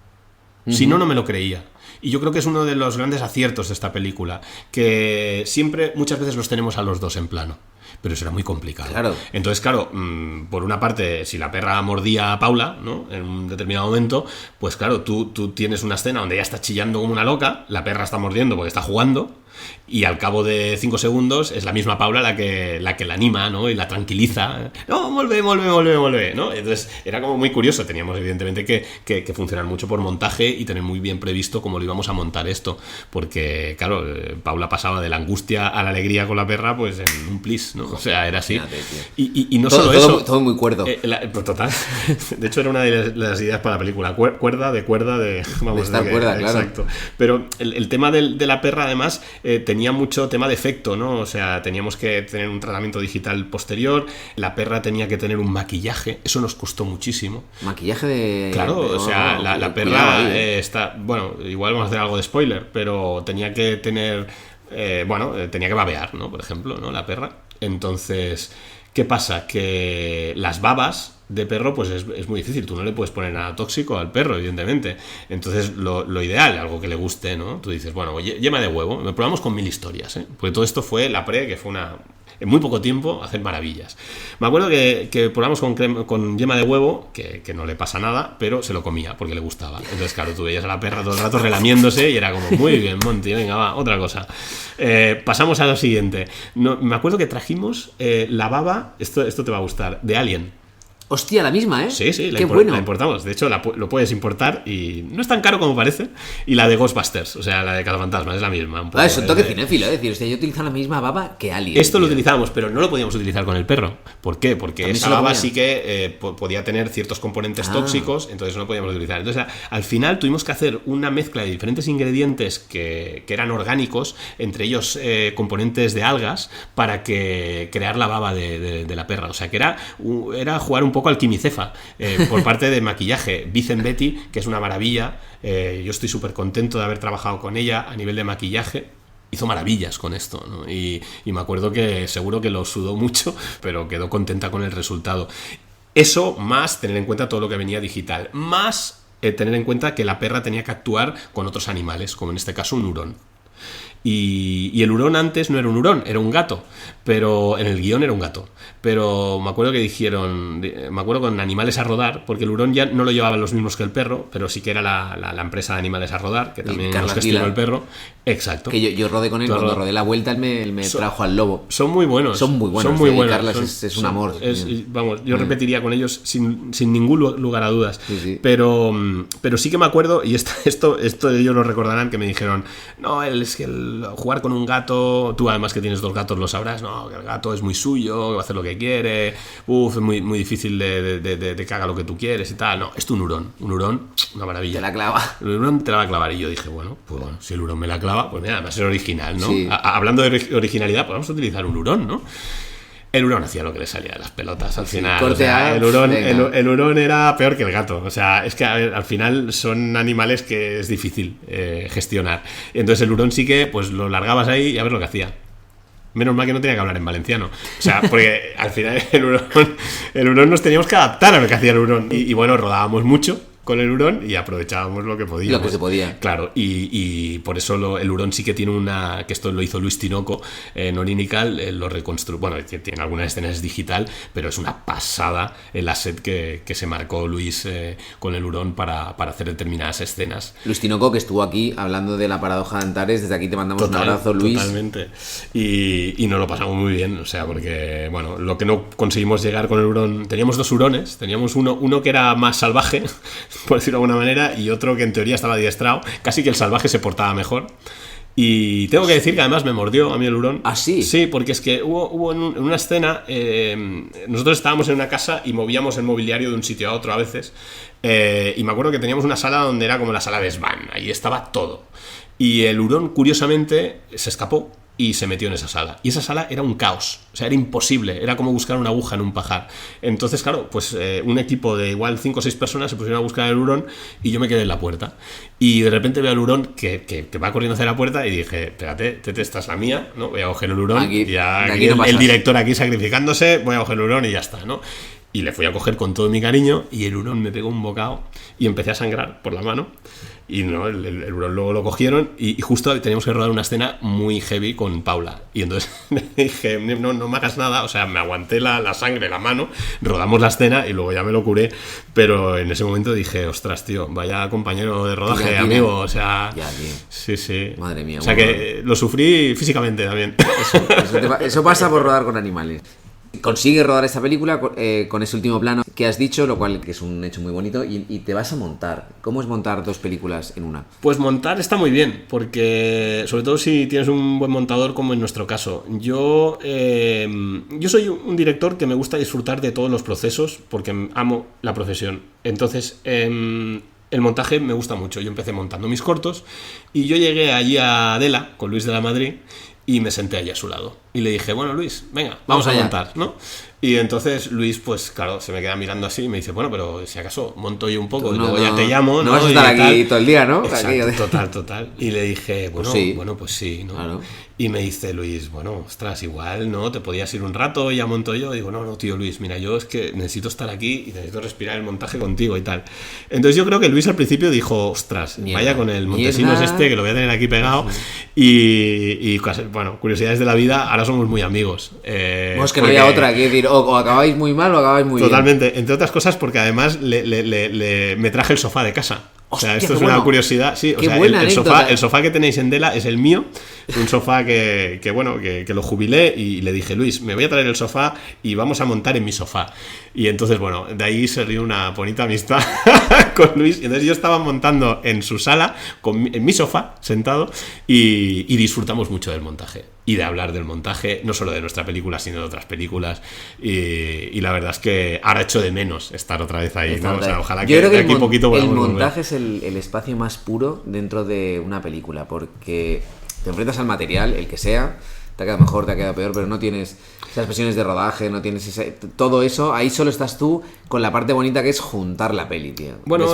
Si no, no me lo creía. Y yo creo que es uno de los grandes aciertos de esta película, que siempre, muchas veces los tenemos a los dos en plano. Pero eso era muy complicado. Claro. Entonces, claro, por una parte, si la perra mordía a Paula, ¿no?, en un determinado momento, pues claro, tú tienes una escena donde ella está chillando como una loca, la perra está mordiendo porque está jugando, y al cabo de 5 segundos es la misma Paula la que la anima, ¿no?, y la tranquiliza. No, vuelve, ¿no? Entonces era como muy curioso. Teníamos evidentemente que funcionar mucho por montaje y tener muy bien previsto cómo lo íbamos a montar esto, porque claro, Paula pasaba de la angustia a la alegría con la perra pues en un plis, ¿no? O sea, era así. Y no todo, solo eso, todo muy cuerdo. Pues total. De hecho era una de las ideas para la película, cuerda de vamos, de estar cuerda, claro. Exacto. Pero el tema de la perra además tenía mucho tema de efecto, ¿no? O sea, teníamos que tener un tratamiento digital posterior, la perra tenía que tener un maquillaje, eso nos costó muchísimo. Maquillaje de... Claro, o sea, la perra está... Bueno, igual vamos a hacer algo de spoiler, pero tenía que tener... tenía que babear, ¿no? Por ejemplo, ¿no?, la perra. Entonces, ¿qué pasa? Que las babas de perro pues es muy difícil, tú no le puedes poner nada tóxico al perro, evidentemente. Entonces lo ideal, algo que le guste, ¿no? Tú dices, bueno, yema de huevo, lo probamos con 1000 historias, ¿eh? Porque todo esto fue la que fue en muy poco tiempo hacer maravillas. Me acuerdo que probamos con yema de huevo, que no le pasa nada, pero se lo comía porque le gustaba. Entonces, claro, tú veías a la perra todo el rato relamiéndose y era como, muy bien, Monty, venga, va, otra cosa. Pasamos a lo siguiente. Me acuerdo que trajimos la baba, esto te va a gustar, de Alien. Hostia, la misma, ¿eh? Sí, Qué bueno. La importamos. De hecho, lo puedes importar y no es tan caro como parece. Y la de Ghostbusters, o sea, la de Cazafantasmas, es la misma. Un poco Es un toque cinéfilo, es decir, hostia, yo utilizo la misma baba que Alien. Esto lo utilizábamos, pero no lo podíamos utilizar con el perro. ¿Por qué? Porque esa baba sí que podía tener ciertos componentes tóxicos, entonces no lo podíamos utilizar. Entonces, al final tuvimos que hacer una mezcla de diferentes ingredientes que eran orgánicos, entre ellos componentes de algas, para crear la baba de la perra. O sea, que era jugar un poco al quimicefa por parte de maquillaje. Vicen Betty, que es una maravilla, yo estoy súper contento de haber trabajado con ella a nivel de maquillaje. Hizo maravillas con esto, ¿no? Y me acuerdo que seguro que lo sudó mucho, pero quedó contenta con el resultado. Eso más tener en cuenta todo lo que venía digital, más tener en cuenta que la perra tenía que actuar con otros animales, como en este caso un hurón. Y el hurón antes no era un hurón, era un gato, pero en el guión era un gato. Pero me acuerdo que dijeron, con Animales a Rodar, porque el hurón ya no lo llevaban los mismos que el perro, pero sí que era la empresa de Animales a Rodar, que también nos gestionó el perro. Exacto. Que yo rodé con él, cuando rodé la vuelta él me trajo al lobo. Son muy buenos. Son muy buenos. Carlas es un amor. Yo repetiría con ellos sin ningún lugar a dudas. Sí. Pero sí que me acuerdo, y esto ellos lo recordarán, que me dijeron, no, es que jugar con un gato, tú además que tienes 2 gatos lo sabrás, no, que el gato es muy suyo, que va a hacer lo que quiere, es muy, muy difícil de que haga lo que tú quieres y tal. No, esto es un hurón, una maravilla. Te la clava. El hurón te la va a clavar. Y yo dije, bueno, si el hurón me la clava, pues mira, además es original, ¿no? Sí. Hablando de originalidad, pues vamos a utilizar un hurón, ¿no? El hurón hacía lo que le salía de las pelotas al final. O sea, el hurón era peor que el gato. O sea, es que al final son animales que es difícil gestionar. Entonces el hurón sí que pues lo largabas ahí y a ver lo que hacía. Menos mal que no tenía que hablar en valenciano. O sea, porque al final el hurón nos teníamos que adaptar a lo que hacía el hurón. Y bueno, rodábamos mucho con el hurón y aprovechábamos lo que podíamos. Lo que se podía. Claro, y por eso el hurón sí que tiene que esto lo hizo Luis Tinoco en Orinical, lo reconstruyó, bueno, tiene algunas escenas digital, pero es una pasada el asset que se marcó Luis con el hurón para hacer determinadas escenas. Luis Tinoco, que estuvo aquí hablando de la paradoja de Antares, desde aquí te mandamos un abrazo, Luis. Totalmente. Y nos lo pasamos muy bien, o sea, porque, bueno, lo que no conseguimos llegar con el hurón, teníamos 2 hurones, teníamos uno que era más salvaje, por decirlo de alguna manera, y otro que en teoría estaba adiestrado, casi que el salvaje se portaba mejor. Y tengo que decir que además me mordió a mí el hurón. ¿Ah, sí? Sí, porque es que hubo en una escena, nosotros estábamos en una casa y movíamos el mobiliario de un sitio a otro a veces, y me acuerdo que teníamos una sala donde era como la sala de Svan, ahí estaba todo. Y el hurón, curiosamente, se escapó. y se metió en esa sala. Y esa sala era un caos, o sea, era imposible, era como buscar una aguja en un pajar. Entonces, claro, pues un equipo de igual 5 o 6 personas se pusieron a buscar el hurón y yo me quedé en la puerta. Y de repente veo al hurón que va corriendo hacia la puerta y dije, espérate, Tete, esta es la mía, ¿no? Voy a coger el hurón, aquí, ya aquí no el director aquí sacrificándose, voy a coger el hurón y ya está, ¿no? Y le fui a coger con todo mi cariño y el hurón me pegó un bocado y empecé a sangrar por la mano. Y no, el hurón luego lo cogieron y justo teníamos que rodar una escena muy heavy con Paula. Y entonces le dije, no me hagas nada, o sea, me aguanté la sangre, la mano, rodamos la escena y luego ya me lo curé. Pero en ese momento dije, ostras, tío, vaya compañero de rodaje, tira. amigo, o sea... Ya, tío. Sí. Madre mía. O sea que lo sufrí físicamente también. Eso pasa por rodar con animales. Consigues rodar esta película con ese último plano que has dicho, lo cual que es un hecho muy bonito, y te vas a montar. ¿Cómo es montar 2 películas en una? Pues montar está muy bien, porque sobre todo si tienes un buen montador como en nuestro caso. Yo soy un director que me gusta disfrutar de todos los procesos porque amo la profesión. Entonces, el montaje me gusta mucho. Yo empecé montando mis cortos y yo llegué allí a Adela con Luis de la Madrid y me senté allí a su lado. Y le dije, bueno, Luis, venga, vamos a montar, ¿no? Y entonces Luis, pues claro, se me queda mirando así y me dice, bueno, pero si acaso monto yo un poco y luego ya te llamo, ¿no? No vas a estar aquí todo el día, ¿no? Exacto, total. Y le dije, bueno, pues sí, ¿no? Claro. Y me dice Luis, bueno, ostras, igual, ¿no? Te podías ir un rato y ya monto yo. Y digo, no, tío, Luis, mira, yo es que necesito estar aquí y necesito respirar el montaje contigo y tal. Entonces yo creo que Luis al principio dijo, ostras, vaya con el Montesinos este, que lo voy a tener aquí pegado. Y bueno, curiosidades de la vida, ahora somos muy amigos. Es que no había otra, quiero decir, o acabáis muy mal o acabáis muy totalmente, bien. Entre otras cosas porque además me traje el sofá de casa. Hostia, o sea, esto es bueno. Una curiosidad. Sí, Qué o sea, buena el sofá que tenéis en Dela es el mío. Es un sofá que lo jubilé y le dije, Luis, me voy a traer el sofá y vamos a montar en mi sofá. Y entonces, bueno, de ahí se dio una bonita amistad con Luis. Y entonces yo estaba montando en su sala, en mi sofá, sentado, y disfrutamos mucho del montaje. Y de hablar del montaje, no solo de nuestra película, sino de otras películas. Y la verdad es que ahora echo de menos estar otra vez ahí, ¿no? O sea, ojalá que de aquí poquito el podamos montaje es el espacio más puro dentro de una película, porque te enfrentas al material, el que sea, te ha quedado mejor, te ha quedado peor, pero no tienes esas presiones de rodaje, no tienes todo eso, ahí solo estás tú con la parte bonita que es juntar la peli, tío. Bueno,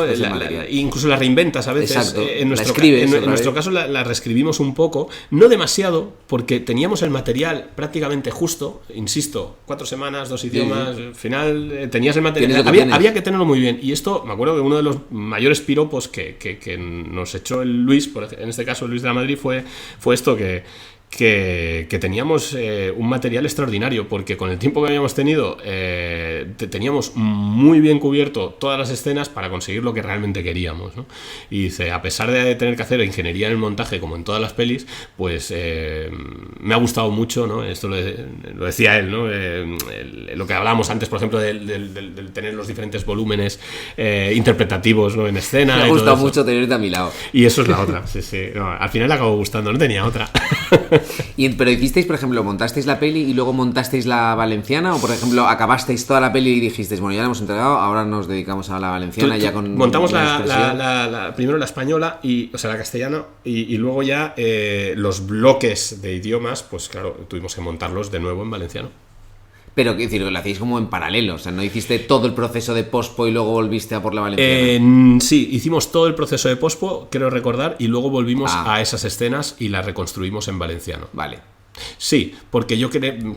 incluso la reinventas a veces. Exacto. En nuestro caso la reescribimos un poco, no demasiado, porque teníamos el material prácticamente justo, insisto, 4 semanas, 2 idiomas, al final tenías el material, había que tenerlo muy bien. Y esto, me acuerdo que uno de los mayores piropos que nos echó el Luis, en este caso el Luis de la Madrid, fue esto que teníamos un material extraordinario, porque con el tiempo que habíamos tenido teníamos muy bien cubierto todas las escenas para conseguir lo que realmente queríamos, ¿no? Y dice, a pesar de tener que hacer ingeniería en el montaje como en todas las pelis, pues me ha gustado mucho, ¿no? Esto lo decía él, ¿no? Lo que hablábamos antes, por ejemplo, del tener los diferentes volúmenes interpretativos, ¿no? En escena. Me ha gustado mucho tenerte a mi lado. Y eso es la otra, sí. No, al final le acabó gustando, no tenía otra. Pero hicisteis, por ejemplo, montasteis la peli y luego montasteis la valenciana, o por ejemplo, acabasteis toda la peli y dijisteis, bueno, ya la hemos entregado, ahora nos dedicamos a la valenciana. Montamos primero la española, o sea, la castellana, y luego ya los bloques de idiomas, pues claro, tuvimos que montarlos de nuevo en valenciano. Pero, quiero decir, lo hacéis como en paralelo, o sea, no hiciste todo el proceso de pospo y luego volviste a por la valenciana. Sí, hicimos todo el proceso de pospo, creo recordar, y luego volvimos a esas escenas y las reconstruimos en valenciano. Vale. Sí, porque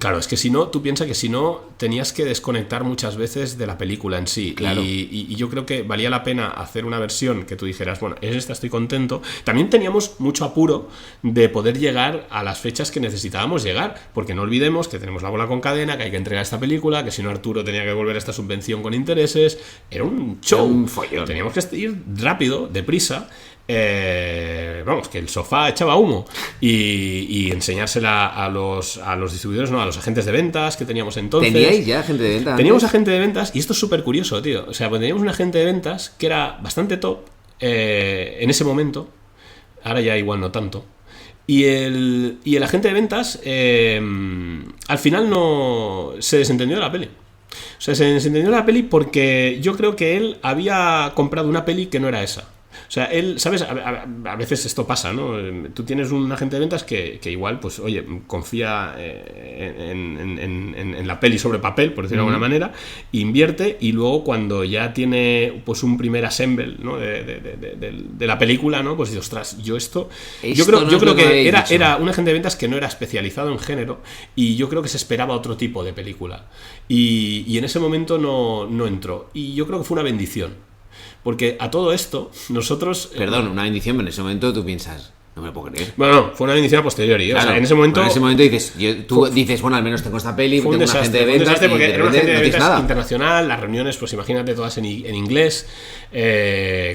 claro, es que si no, tú piensas que si no, tenías que desconectar muchas veces de la película en sí. Claro. Y yo creo que valía la pena hacer una versión que tú dijeras, bueno, es esta, estoy contento. También teníamos mucho apuro de poder llegar a las fechas que necesitábamos llegar, porque no olvidemos que tenemos la bola con cadena, que hay que entregar esta película, que si no Arturo tenía que devolver esta subvención con intereses. Era un show. Un follón. Teníamos que ir rápido, deprisa. Vamos, que el sofá echaba humo y enseñársela a los distribuidores, no, a los agentes de ventas que teníamos entonces. ¿Teníais ya agente de ventas? Teníamos agente de ventas y esto es súper curioso, tío. O sea, pues teníamos un agente de ventas que era bastante top en ese momento, ahora ya igual no tanto. Y el agente de ventas al final no se desentendió de la peli. O sea, se desentendió de la peli porque yo creo que él había comprado una peli que no era esa. O sea, él, ¿sabes? A veces esto pasa, ¿no? Tú tienes un agente de ventas que igual, pues, oye, confía en la peli sobre papel, por decirlo de alguna manera, invierte, y luego cuando ya tiene, pues, un primer assemble, ¿no? de la película, ¿no? Pues dices, ostras, yo creo que era un agente de ventas que no era especializado en género, y yo creo que se esperaba otro tipo de película. Y en ese momento no entró. Y yo creo que fue una bendición. Porque a todo esto, nosotros... Perdón, una bendición, pero en ese momento tú piensas... No me lo puedo creer. Bueno, no, fue una bendición a posteriori. Claro, o sea, en ese momento dices, tú dices, bueno, al menos tengo esta peli, tengo un agente de ventas, porque era un agente de ventas nada. internacional, las reuniones, pues imagínate, todas en inglés.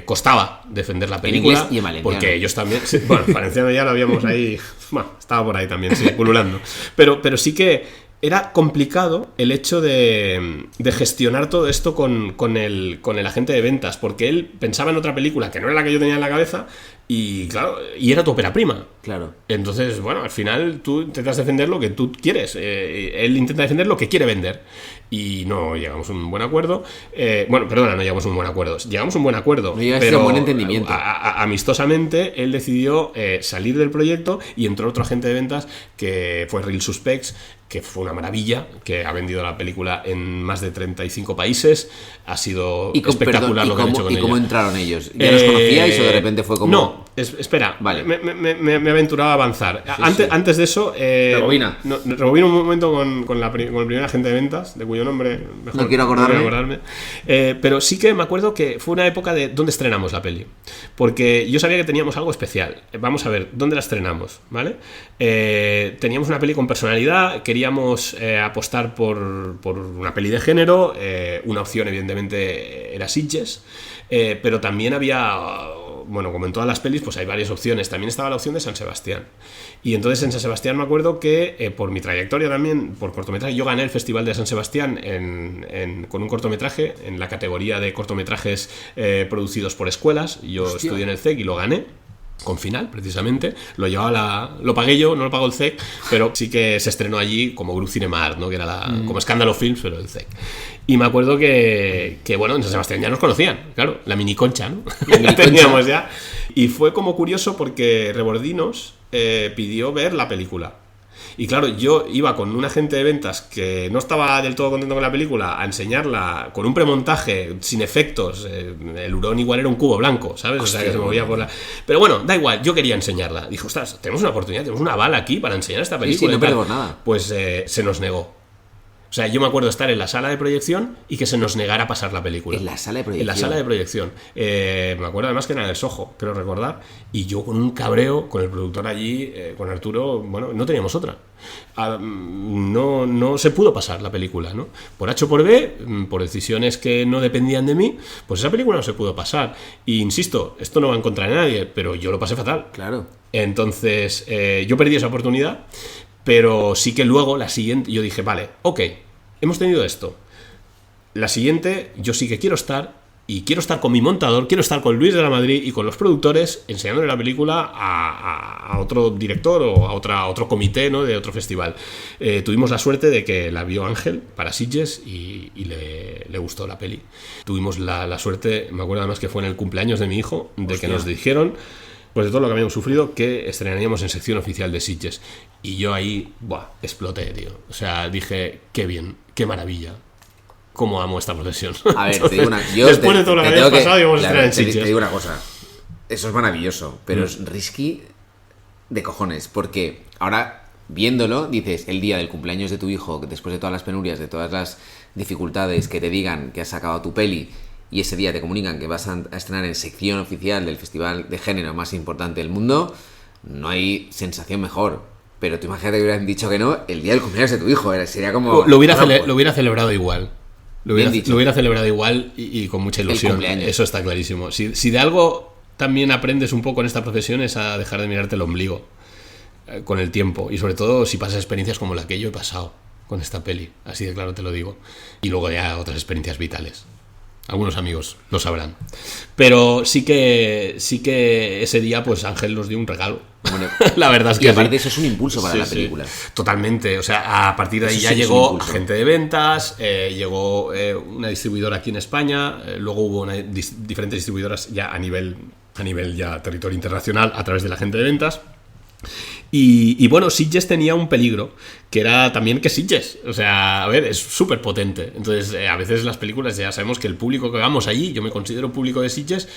Costaba defender la película. En inglés y en valenciano. Porque ellos también... Sí, bueno, valenciano ya lo habíamos ahí... Bueno, estaba por ahí también, sí, pululando. Pero sí que... Era complicado el hecho de gestionar todo esto con el agente de ventas, porque él pensaba en otra película que no era la que yo tenía en la cabeza, y claro, y era tu ópera prima. Claro. Entonces, bueno, al final tú intentas defender lo que tú quieres. Él intenta defender lo que quiere vender. Y no llegamos a un buen acuerdo. No llegamos a un buen acuerdo. Llegamos a un buen acuerdo. No llegaste pero a un buen entendimiento. Amistosamente, él decidió salir del proyecto, y entró otro agente de ventas que fue Real Suspects, que fue una maravilla, que ha vendido la película en más de 35 países. Ha sido espectacular lo que han hecho con ella. ¿Y cómo entraron ellos? ¿Ya los conocíais o de repente fue como...? No, espera, vale. me aventuraba a avanzar. Antes de eso... Rebobina. Rebobino un momento con el primer agente de ventas, de cuyo nombre mejor no quiero acordarme. Pero sí que me acuerdo que fue una época de dónde estrenamos la peli. Porque yo sabía que teníamos algo especial. Vamos a ver, ¿dónde la estrenamos? ¿Vale? Teníamos una peli con personalidad, queríamos apostar por una peli de género, una opción evidentemente era Sitges, pero también había, bueno, como en todas las pelis, pues hay varias opciones. También estaba la opción de San Sebastián. Y entonces en San Sebastián me acuerdo que por mi trayectoria también, por cortometraje, yo gané el Festival de San Sebastián con un cortometraje en la categoría de cortometrajes producidos por escuelas. Yo estudié en el CEC y lo gané. Con final, precisamente. Lo pagué yo, no lo pagó el CEC, pero sí que se estrenó allí como Group Cinema Art, ¿no? Que era como Escándalo Films, pero el CEC. Y me acuerdo que bueno, en San Sebastián ya nos conocían, claro, la mini concha, ¿no? La teníamos ya. Y fue como curioso porque Rebordinos pidió ver la película. Y claro, yo iba con un agente de ventas que no estaba del todo contento con la película a enseñarla con un premontaje sin efectos. El hurón igual era un cubo blanco, ¿sabes? Hostia, o sea, que se movía por la... Pero bueno, da igual, yo quería enseñarla. Dijo, ostras, tenemos una oportunidad, tenemos una bala aquí para enseñar esta película. Sí, no perdemos nada. Pues se nos negó. O sea, yo me acuerdo de estar en la sala de proyección y que se nos negara a pasar la película. ¿En la sala de proyección? En la sala de proyección. Me acuerdo además que era en el Soho, creo recordar. Y yo con un cabreo, con el productor allí, con Arturo, bueno, no teníamos otra. No se pudo pasar la película, ¿no? Por H o por B, por decisiones que no dependían de mí, pues esa película no se pudo pasar. Y insisto, esto no va en contra de nadie, pero yo lo pasé fatal. Claro. Entonces, yo perdí esa oportunidad. Pero sí que luego, la siguiente, yo dije, vale, ok, hemos tenido esto. La siguiente, yo sí que quiero estar, y quiero estar con mi montador, quiero estar con Luis de la Madrid y con los productores, enseñándole la película a otro director o a otro comité, ¿no? De otro festival. Tuvimos la suerte de que la vio Ángel para Sitges y le gustó la peli. Tuvimos la suerte, me acuerdo además que fue en el cumpleaños de mi hijo, de Hostia. Que nos dijeron... pues de todo lo que habíamos sufrido, que estrenaríamos en sección oficial de Sitges. Y yo ahí, exploté, tío. O sea, dije, qué bien, qué maravilla. Cómo amo esta profesión. A ver, te digo una... Después de todo lo que habíamos pasado, íbamos a estrenar en Sitges. Te digo una cosa. Eso es maravilloso, pero es risky de cojones. Porque ahora, viéndolo, dices, el día del cumpleaños de tu hijo, después de todas las penurias, de todas las dificultades, que te digan que has sacado tu peli... y ese día te comunican que vas a estrenar en sección oficial del festival de género más importante del mundo, no hay sensación mejor. Pero tú imagínate que hubieran dicho que no el día del cumpleaños de tu hijo. Sería como... Lo hubiera celebrado igual. Lo hubiera celebrado igual y con mucha ilusión. Eso está clarísimo. Si de algo también aprendes un poco en esta profesión es a dejar de mirarte el ombligo con el tiempo. Y sobre todo si pasas experiencias como la que yo he pasado con esta peli. Así de claro te lo digo. Y luego ya otras experiencias vitales. Algunos amigos lo sabrán. Pero sí que ese día pues Ángel nos dio un regalo. Bueno, la verdad es que... Y aparte eso es un impulso para la película. Sí, totalmente. O sea, a partir de ahí ya llegó agente de ventas, llegó una distribuidora aquí en España, luego hubo diferentes distribuidoras ya a nivel a nivel ya territorio internacional a través de la gente de ventas. Y bueno, Sitges tenía un peligro, que era también que Sitges, o sea, a ver, es súper potente. Entonces, a veces las películas ya sabemos que el público que vamos allí, yo me considero público de Sitges,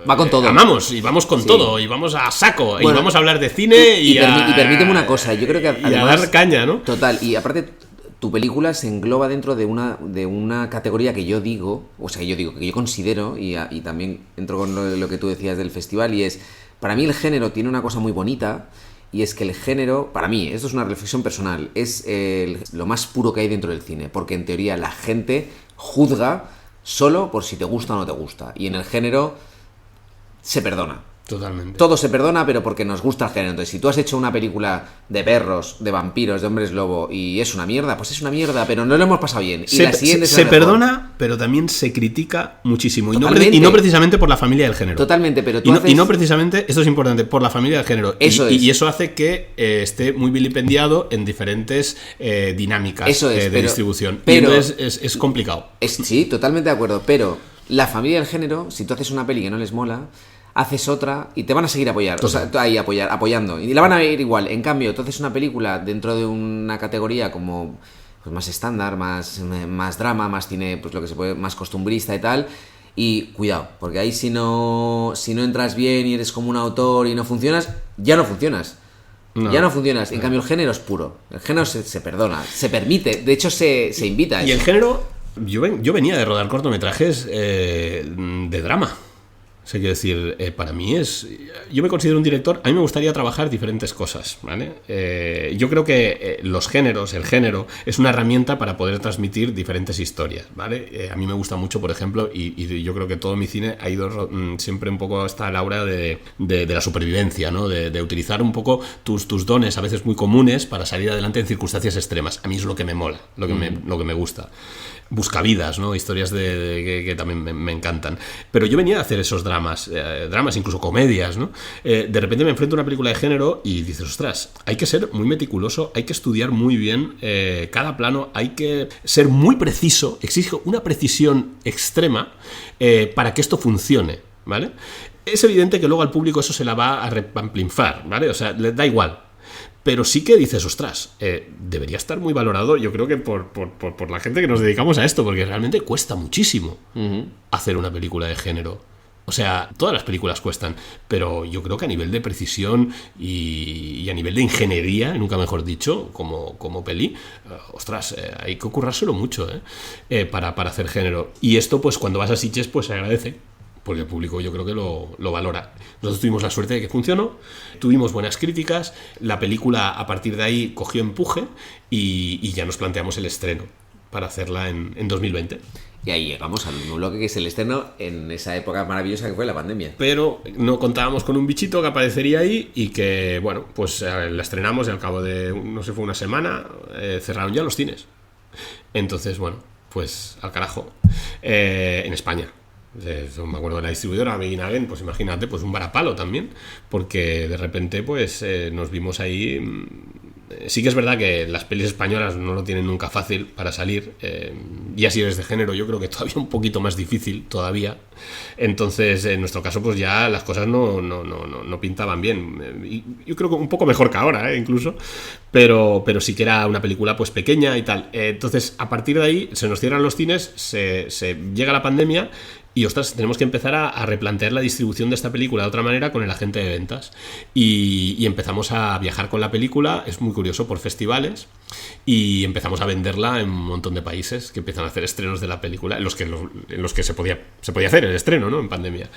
va con todo. Amamos y vamos con todo y vamos a saco, bueno, y vamos a hablar de cine y permíteme una cosa, yo creo que además, y a dar caña, ¿no? Total, y aparte tu película se engloba dentro de una categoría que yo digo, o sea, que yo considero, y también entro con lo que tú decías del festival, y es, para mí el género tiene una cosa muy bonita, y es que el género, para mí, esto es una reflexión personal, es lo más puro que hay dentro del cine, porque en teoría la gente juzga solo por si te gusta o no te gusta, y en el género se perdona. Totalmente. Todo se perdona, pero porque nos gusta el género. Entonces, si tú has hecho una película de perros, de vampiros, de hombres lobo y es una mierda, pues es una mierda, pero no lo hemos pasado bien. Y la siguiente se perdona, pero también se critica muchísimo. Y no precisamente por la familia del género. Totalmente, pero y no precisamente, esto es importante, por la familia del género. Y eso hace que esté muy vilipendiado en diferentes dinámicas de distribución. Pero y entonces es complicado. Sí, totalmente de acuerdo. Pero la familia del género, si tú haces una peli que no les mola, haces otra y te van a seguir apoyando y la van a ver igual. En cambio, tú haces una película dentro de una categoría como pues más estándar, más drama, más cine, pues lo que se puede, más costumbrista y tal. Y cuidado, porque ahí si no entras bien y eres como un autor y no funcionas, ya no funcionas. Ya no funcionas. En cambio, el género es puro. El género se perdona, se permite, de hecho se invita a eso. Y el género, yo venía de rodar cortometrajes de drama. O sea, quiero decir, para mí yo me considero un director, a mí me gustaría trabajar diferentes cosas, ¿vale? Yo creo que el género, es una herramienta para poder transmitir diferentes historias, ¿vale? A mí me gusta mucho, por ejemplo, y yo creo que todo mi cine ha ido siempre un poco hasta la hora de la supervivencia, ¿no? De utilizar un poco tus dones, a veces muy comunes, para salir adelante en circunstancias extremas. A mí es lo que me mola, lo que me gusta. Buscavidas, ¿no? Historias que también me encantan. Pero yo venía a hacer esos dramas, incluso comedias, ¿no? De repente me enfrento a una película de género y dices, ostras, hay que ser muy meticuloso, hay que estudiar muy bien cada plano, hay que ser muy preciso, exige una precisión extrema para que esto funcione, ¿vale? Es evidente que luego al público eso se la va a repamplinfar, ¿vale? O sea, le da igual. Pero sí que dices, ostras, debería estar muy valorado, yo creo que por la gente que nos dedicamos a esto, porque realmente cuesta muchísimo hacer una película de género. O sea, todas las películas cuestan, pero yo creo que a nivel de precisión y a nivel de ingeniería, nunca mejor dicho, como peli, ostras, hay que currárselo mucho para hacer género. Y esto, pues cuando vas a Sitges, pues se agradece, porque el público yo creo que lo valora. Nosotros tuvimos la suerte de que funcionó, tuvimos buenas críticas, la película a partir de ahí cogió empuje y ya nos planteamos el estreno para hacerla en 2020. Y ahí llegamos al último bloque, que es el estreno en esa época maravillosa que fue la pandemia. Pero no contábamos con un bichito que aparecería ahí y que, bueno, pues la estrenamos y al cabo de, no sé, fue una semana, cerraron ya los cines. Entonces, bueno, pues al carajo. En España. Me acuerdo de la distribuidora Begin Again, pues imagínate, pues un varapalo también, porque de repente pues nos vimos ahí. Sí que es verdad que las pelis españolas no lo tienen nunca fácil para salir, y así es de género, yo creo que todavía un poquito más difícil todavía. Entonces, en nuestro caso, pues ya las cosas no pintaban bien. Yo creo que un poco mejor que ahora, incluso, pero sí que era una película pues pequeña y tal. Entonces, a partir de ahí, se nos cierran los cines, se llega la pandemia. Y, ostras, tenemos que empezar a replantear la distribución de esta película de otra manera con el agente de ventas. Y empezamos a viajar con la película, es muy curioso, por festivales. Y empezamos a venderla en un montón de países que empiezan a hacer estrenos de la película, en los que se podía hacer el estreno, ¿no? En pandemia.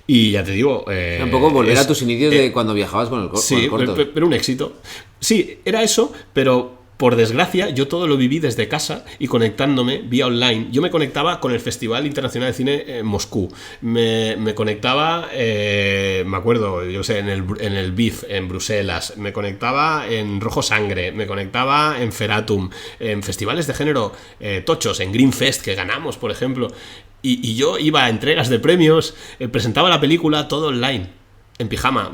Y ya te digo... Tampoco volver a tus inicios de cuando viajabas con el corto. Sí, pero un éxito. Sí, era eso, pero... Por desgracia, yo todo lo viví desde casa y conectándome vía online. Yo me conectaba con el Festival Internacional de Cine en Moscú. Me conectaba, me acuerdo, yo sé, en el BIF en Bruselas. Me conectaba en Rojo Sangre. Me conectaba en Feratum. En festivales de género tochos, en Green Fest, que ganamos, por ejemplo. Y yo iba a entregas de premios, presentaba la película, todo online. En pijama,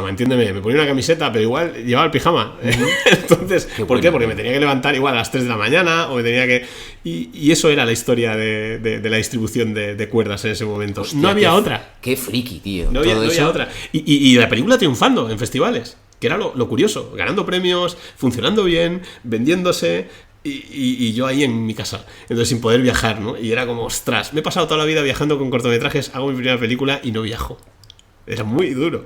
entiéndeme, me ponía una camiseta, pero igual llevaba el pijama. Entonces, ¿por qué? Porque me tenía que levantar igual a las 3 de la mañana, o me tenía que... Y eso era la historia de la distribución de cuerdas en ese momento. Hostia, no había otra. Qué friki, tío. No había otra. Y la película triunfando en festivales, que era lo curioso, ganando premios, funcionando bien, vendiéndose... Y yo ahí en mi casa, entonces sin poder viajar, ¿no? Y era como, ostras, me he pasado toda la vida viajando con cortometrajes, hago mi primera película y no viajo. Era muy duro.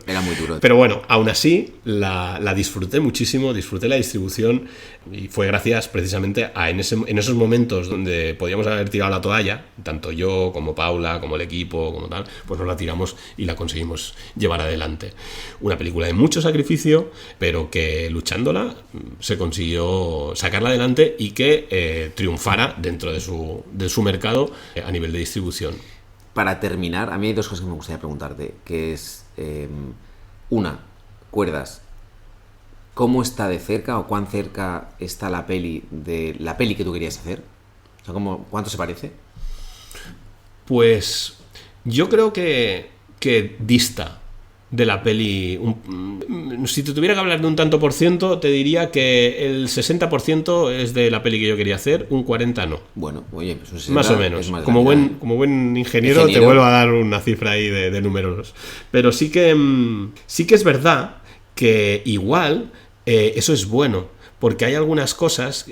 Pero bueno, aún así la disfruté muchísimo, disfruté la distribución y fue gracias precisamente a en esos momentos donde podíamos haber tirado la toalla, tanto yo como Paula, como el equipo, como tal, pues nos la tiramos y la conseguimos llevar adelante. Una película de mucho sacrificio, pero que luchándola se consiguió sacarla adelante y que triunfara dentro de su mercado a nivel de distribución. Para terminar, a mí hay dos cosas que me gustaría preguntarte, que es, una, cuerdas, ¿cómo está de cerca o cuán cerca está la peli de la peli que tú querías hacer? O sea, ¿cuánto se parece? Pues yo creo que dista de la peli. Si te tuviera que hablar de un tanto por ciento, te diría que el 60% es de la peli que yo quería hacer, un 40% no. Bueno, oye, pues un 60% más o menos. Es más como buen ingeniero te vuelvo a dar una cifra ahí de números. Pero sí que es verdad que igual eso es bueno, porque hay algunas cosas...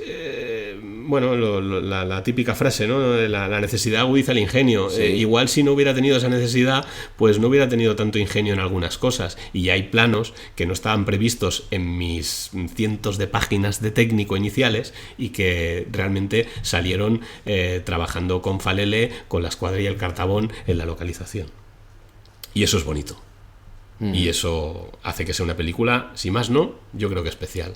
la típica frase, ¿no? La necesidad agudiza el ingenio. Sí. Igual si no hubiera tenido esa necesidad, pues no hubiera tenido tanto ingenio en algunas cosas. Y hay planos que no estaban previstos en mis cientos de páginas de técnico iniciales y que realmente salieron trabajando con Falele, con la escuadra y el cartabón en la localización. Y eso es bonito. Y eso hace que sea una película, si más no, yo creo que especial.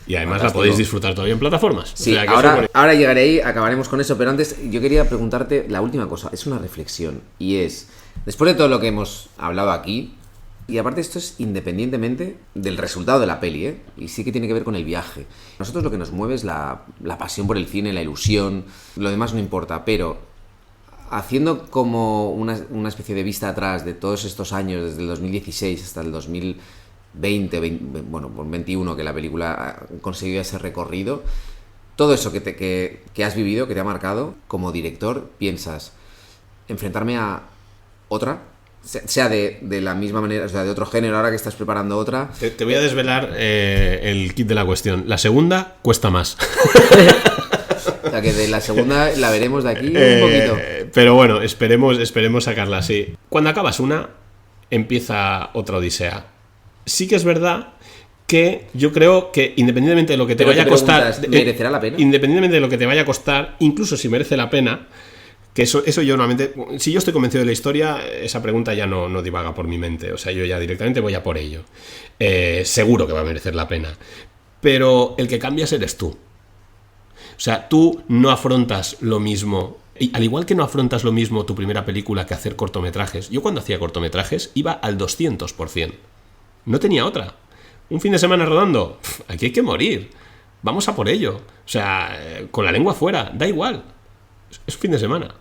Y además fantástico. La podéis disfrutar todavía en plataformas. Sí, o sea, que ahora llegaré ahí, acabaremos con eso, pero antes yo quería preguntarte la última cosa, es una reflexión, y es, después de todo lo que hemos hablado aquí, y aparte esto es independientemente del resultado de la peli, y sí que tiene que ver con el viaje. Nosotros lo que nos mueve es la pasión por el cine, la ilusión, lo demás no importa, pero haciendo como una especie de vista atrás de todos estos años, desde el 2016 hasta el 21, que la película ha conseguido ese recorrido, todo eso que has vivido, que te ha marcado, como director, piensas, enfrentarme a otra, sea de la misma manera, o sea, de otro género, ahora que estás preparando otra. Te voy a desvelar el kit de la cuestión. La segunda cuesta más. O sea, que de la segunda la veremos de aquí un poquito. Pero bueno, esperemos sacarla así. Cuando acabas una, empieza otra odisea. Sí que es verdad que yo creo que independientemente de lo que te vaya a costar, ¿merecerá la pena? Independientemente de lo que te vaya a costar, incluso si merece la pena, que eso yo normalmente, si yo estoy convencido de la historia, esa pregunta ya no divaga por mi mente, o sea, yo ya directamente voy a por ello. Seguro que va a merecer la pena, pero el que cambias eres tú. O sea, tú no afrontas lo mismo. Y al igual que no afrontas lo mismo tu primera película que hacer cortometrajes. Yo cuando hacía cortometrajes iba al 200%. No tenía otra. Un fin de semana rodando, aquí hay que morir. Vamos a por ello. O sea, con la lengua fuera, da igual. Es un fin de semana.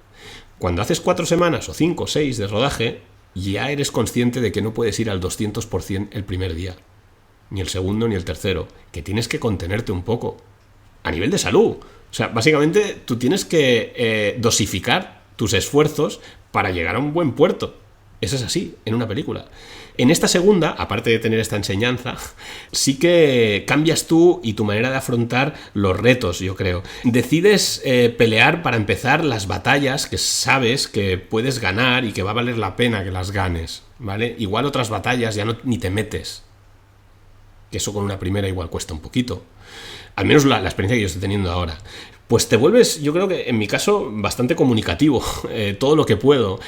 Cuando haces 4 semanas o 5 o 6 de rodaje, ya eres consciente de que no puedes ir al 200% el primer día. Ni el segundo ni el tercero. Que tienes que contenerte un poco. A nivel de salud. O sea, básicamente tú tienes que dosificar tus esfuerzos para llegar a un buen puerto. Eso es así, en una película. En esta segunda, aparte de tener esta enseñanza, sí que cambias tú y tu manera de afrontar los retos, yo creo. Decides pelear para empezar las batallas que sabes que puedes ganar y que va a valer la pena que las ganes, ¿vale? Igual otras batallas ya ni te metes. Que eso con una primera igual cuesta un poquito. Al menos la experiencia que yo estoy teniendo ahora. Pues te vuelves, yo creo que en mi caso, bastante comunicativo, todo lo que puedo.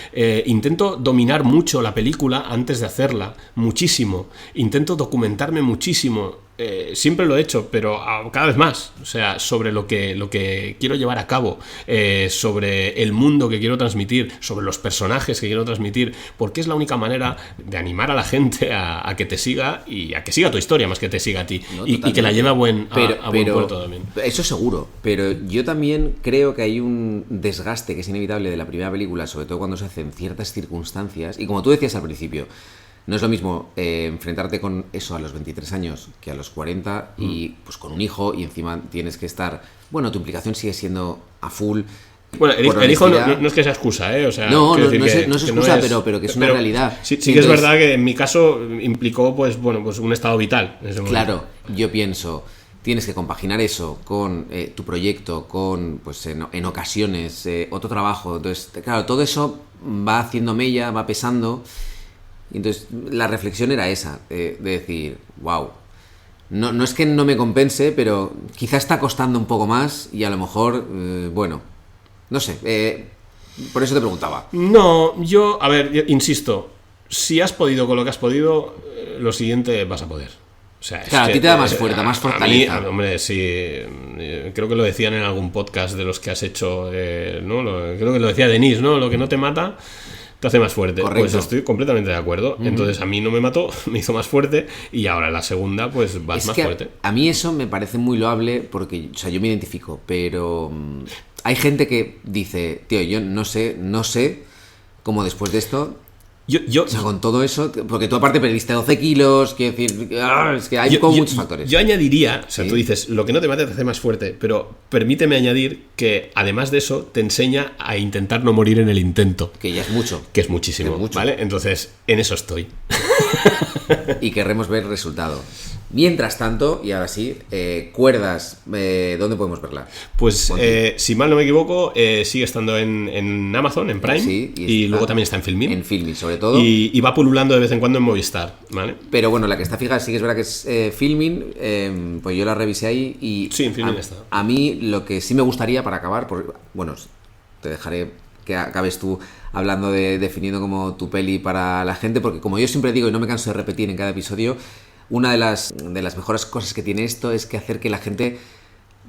Intento dominar mucho la película antes de hacerla, muchísimo. Intento documentarme muchísimo. Siempre lo he hecho, pero cada vez más. O sea, sobre lo que quiero llevar a cabo, sobre el mundo que quiero transmitir, sobre los personajes que quiero transmitir, porque es la única manera de animar a la gente a que te siga y a que siga tu historia más que te siga a ti. No, y que la lleve a buen puerto también. Eso seguro, pero yo también creo que hay un desgaste que es inevitable de la primera película, sobre todo cuando se hace en ciertas circunstancias, y como tú decías al principio, No es lo mismo enfrentarte con eso a los 23 años que a los 40 y pues con un hijo y encima tienes que estar... Bueno, tu implicación sigue siendo a full. Bueno, el hijo no es que sea excusa, ¿eh? O sea, no es que excusa, no es, pero que es una realidad. Sí que es verdad que en mi caso implicó pues un estado vital en ese momento. Claro, yo pienso, tienes que compaginar eso con tu proyecto, con pues en ocasiones otro trabajo. Entonces, claro, todo eso va haciendo mella, va pesando. Y entonces la reflexión era esa, de decir, wow. No es que no me compense, pero quizá está costando un poco más y a lo mejor, bueno, no sé, por eso te preguntaba. No, a ver, insisto, si has podido con lo que has podido, lo siguiente vas a poder. O sea, claro, a ti te da más fuerza, más fortaleza. Hombre, sí, creo que lo decían en algún podcast de los que has hecho, ¿no? Creo que lo decía Denise, ¿no? Lo que no te mata te hace más fuerte. Correcto. Pues estoy completamente de acuerdo. Entonces a mí no me mató, me hizo más fuerte y ahora la segunda pues vas más fuerte. A mí eso me parece muy loable porque, o sea, yo me identifico, pero hay gente que dice, tío, yo no sé cómo después de esto... O sea, con todo eso, porque tú aparte perdiste 12 kilos, quiero decir, es que hay muchos factores. Yo añadiría, o sea, ¿sí? Tú dices, lo que no te mate te hace más fuerte, pero permíteme añadir que además de eso te enseña a intentar no morir en el intento. Que ya es mucho. Que es muchísimo, ¿vale? Entonces, en eso estoy. Y querremos ver el resultado. Mientras tanto, y ahora sí, Cuerdas, ¿dónde podemos verla? Pues, si mal no me equivoco, sigue estando en Amazon, en Prime, sí, y luego también está en Filmin. En Filmin, sobre todo. Y va pululando de vez en cuando en Movistar, ¿vale? Pero bueno, la que está fija sí que es verdad que es Filmin, pues yo la revisé ahí y... Sí, en Filmin está. A mí lo que sí me gustaría para acabar, bueno, te dejaré que acabes tú hablando definiendo como tu peli para la gente, porque como yo siempre digo y no me canso de repetir en cada episodio, una de las mejores cosas que tiene esto es que hacer que la gente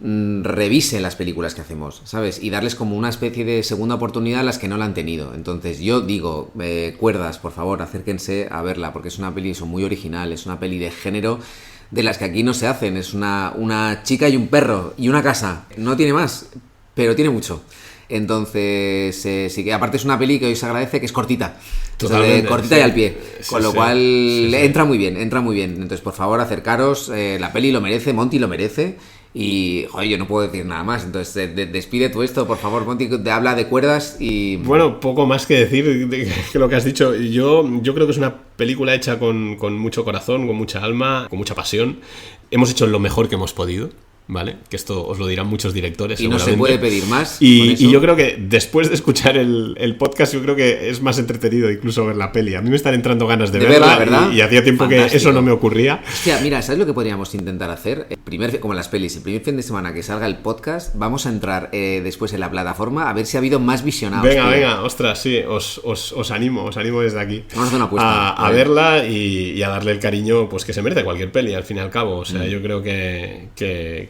revise las películas que hacemos, ¿sabes? Y darles como una especie de segunda oportunidad a las que no la han tenido. Entonces yo digo, Cuerdas, por favor, acérquense a verla, porque es una peli muy original, es una peli de género de las que aquí no se hacen. Es una chica y un perro y una casa. No tiene más, pero tiene mucho. Entonces, sí que aparte es una peli que hoy se agradece que es cortita. Totalmente, cortita sí. y al pie. Con lo cual sí. entra muy bien. Entonces, por favor, acercaros. La peli lo merece, Monty lo merece. Y, joder, yo no puedo decir nada más. Entonces, despide tú esto, por favor, Monty, habla de Cuerdas y... Bueno, poco más que decir que lo que has dicho. Yo creo que es una película hecha con mucho corazón, con mucha alma, con mucha pasión. Hemos hecho lo mejor que hemos podido, ¿vale? Que esto os lo dirán muchos directores. Y no se puede pedir más. Y yo creo que después de escuchar el podcast, yo creo que es más entretenido incluso ver la peli. A mí me están entrando ganas de verla, ¿verdad? Y hacía tiempo Fantástico. Que eso no me ocurría. Hostia, mira, ¿sabes lo que podríamos intentar hacer? Como en las pelis, el primer fin de semana que salga el podcast, vamos a entrar después en la plataforma a ver si ha habido más visionados. Venga, ostras, sí, os animo desde aquí. Vamos a hacer una apuesta. A verla y a darle el cariño pues que se merece cualquier peli, al fin y al cabo. O sea, yo creo que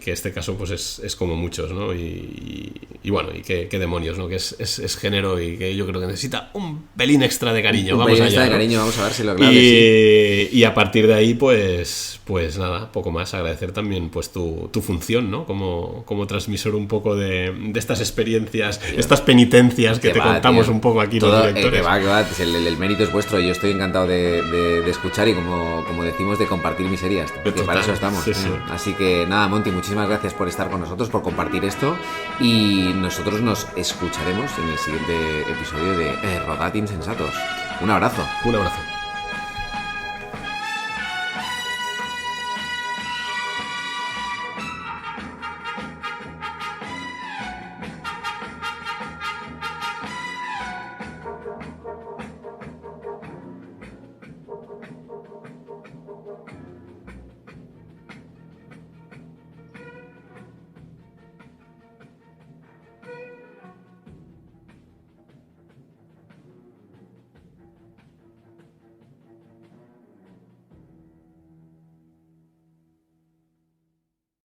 este caso pues es como muchos, ¿no? Y bueno, y qué demonios, ¿no? Que es género y que yo creo que necesita un pelín extra de cariño. Un pelín extra allá, de ¿no? cariño, vamos a dárselo, claro que sí. Y a partir de ahí, pues nada, poco más. Agradecer también pues tu función, ¿no? Como transmisor un poco de estas experiencias, estas penitencias que te contamos un poco aquí los directores. Que va, el mérito es vuestro. Yo estoy encantado de escuchar y como decimos, de compartir miserias. Porque para eso estamos. Sí, sí. Así que nada, Monty, muchísimas gracias por estar con nosotros, por compartir esto. Y nosotros nos escucharemos en el siguiente episodio de Rodad Insensatos. Un abrazo. Un abrazo.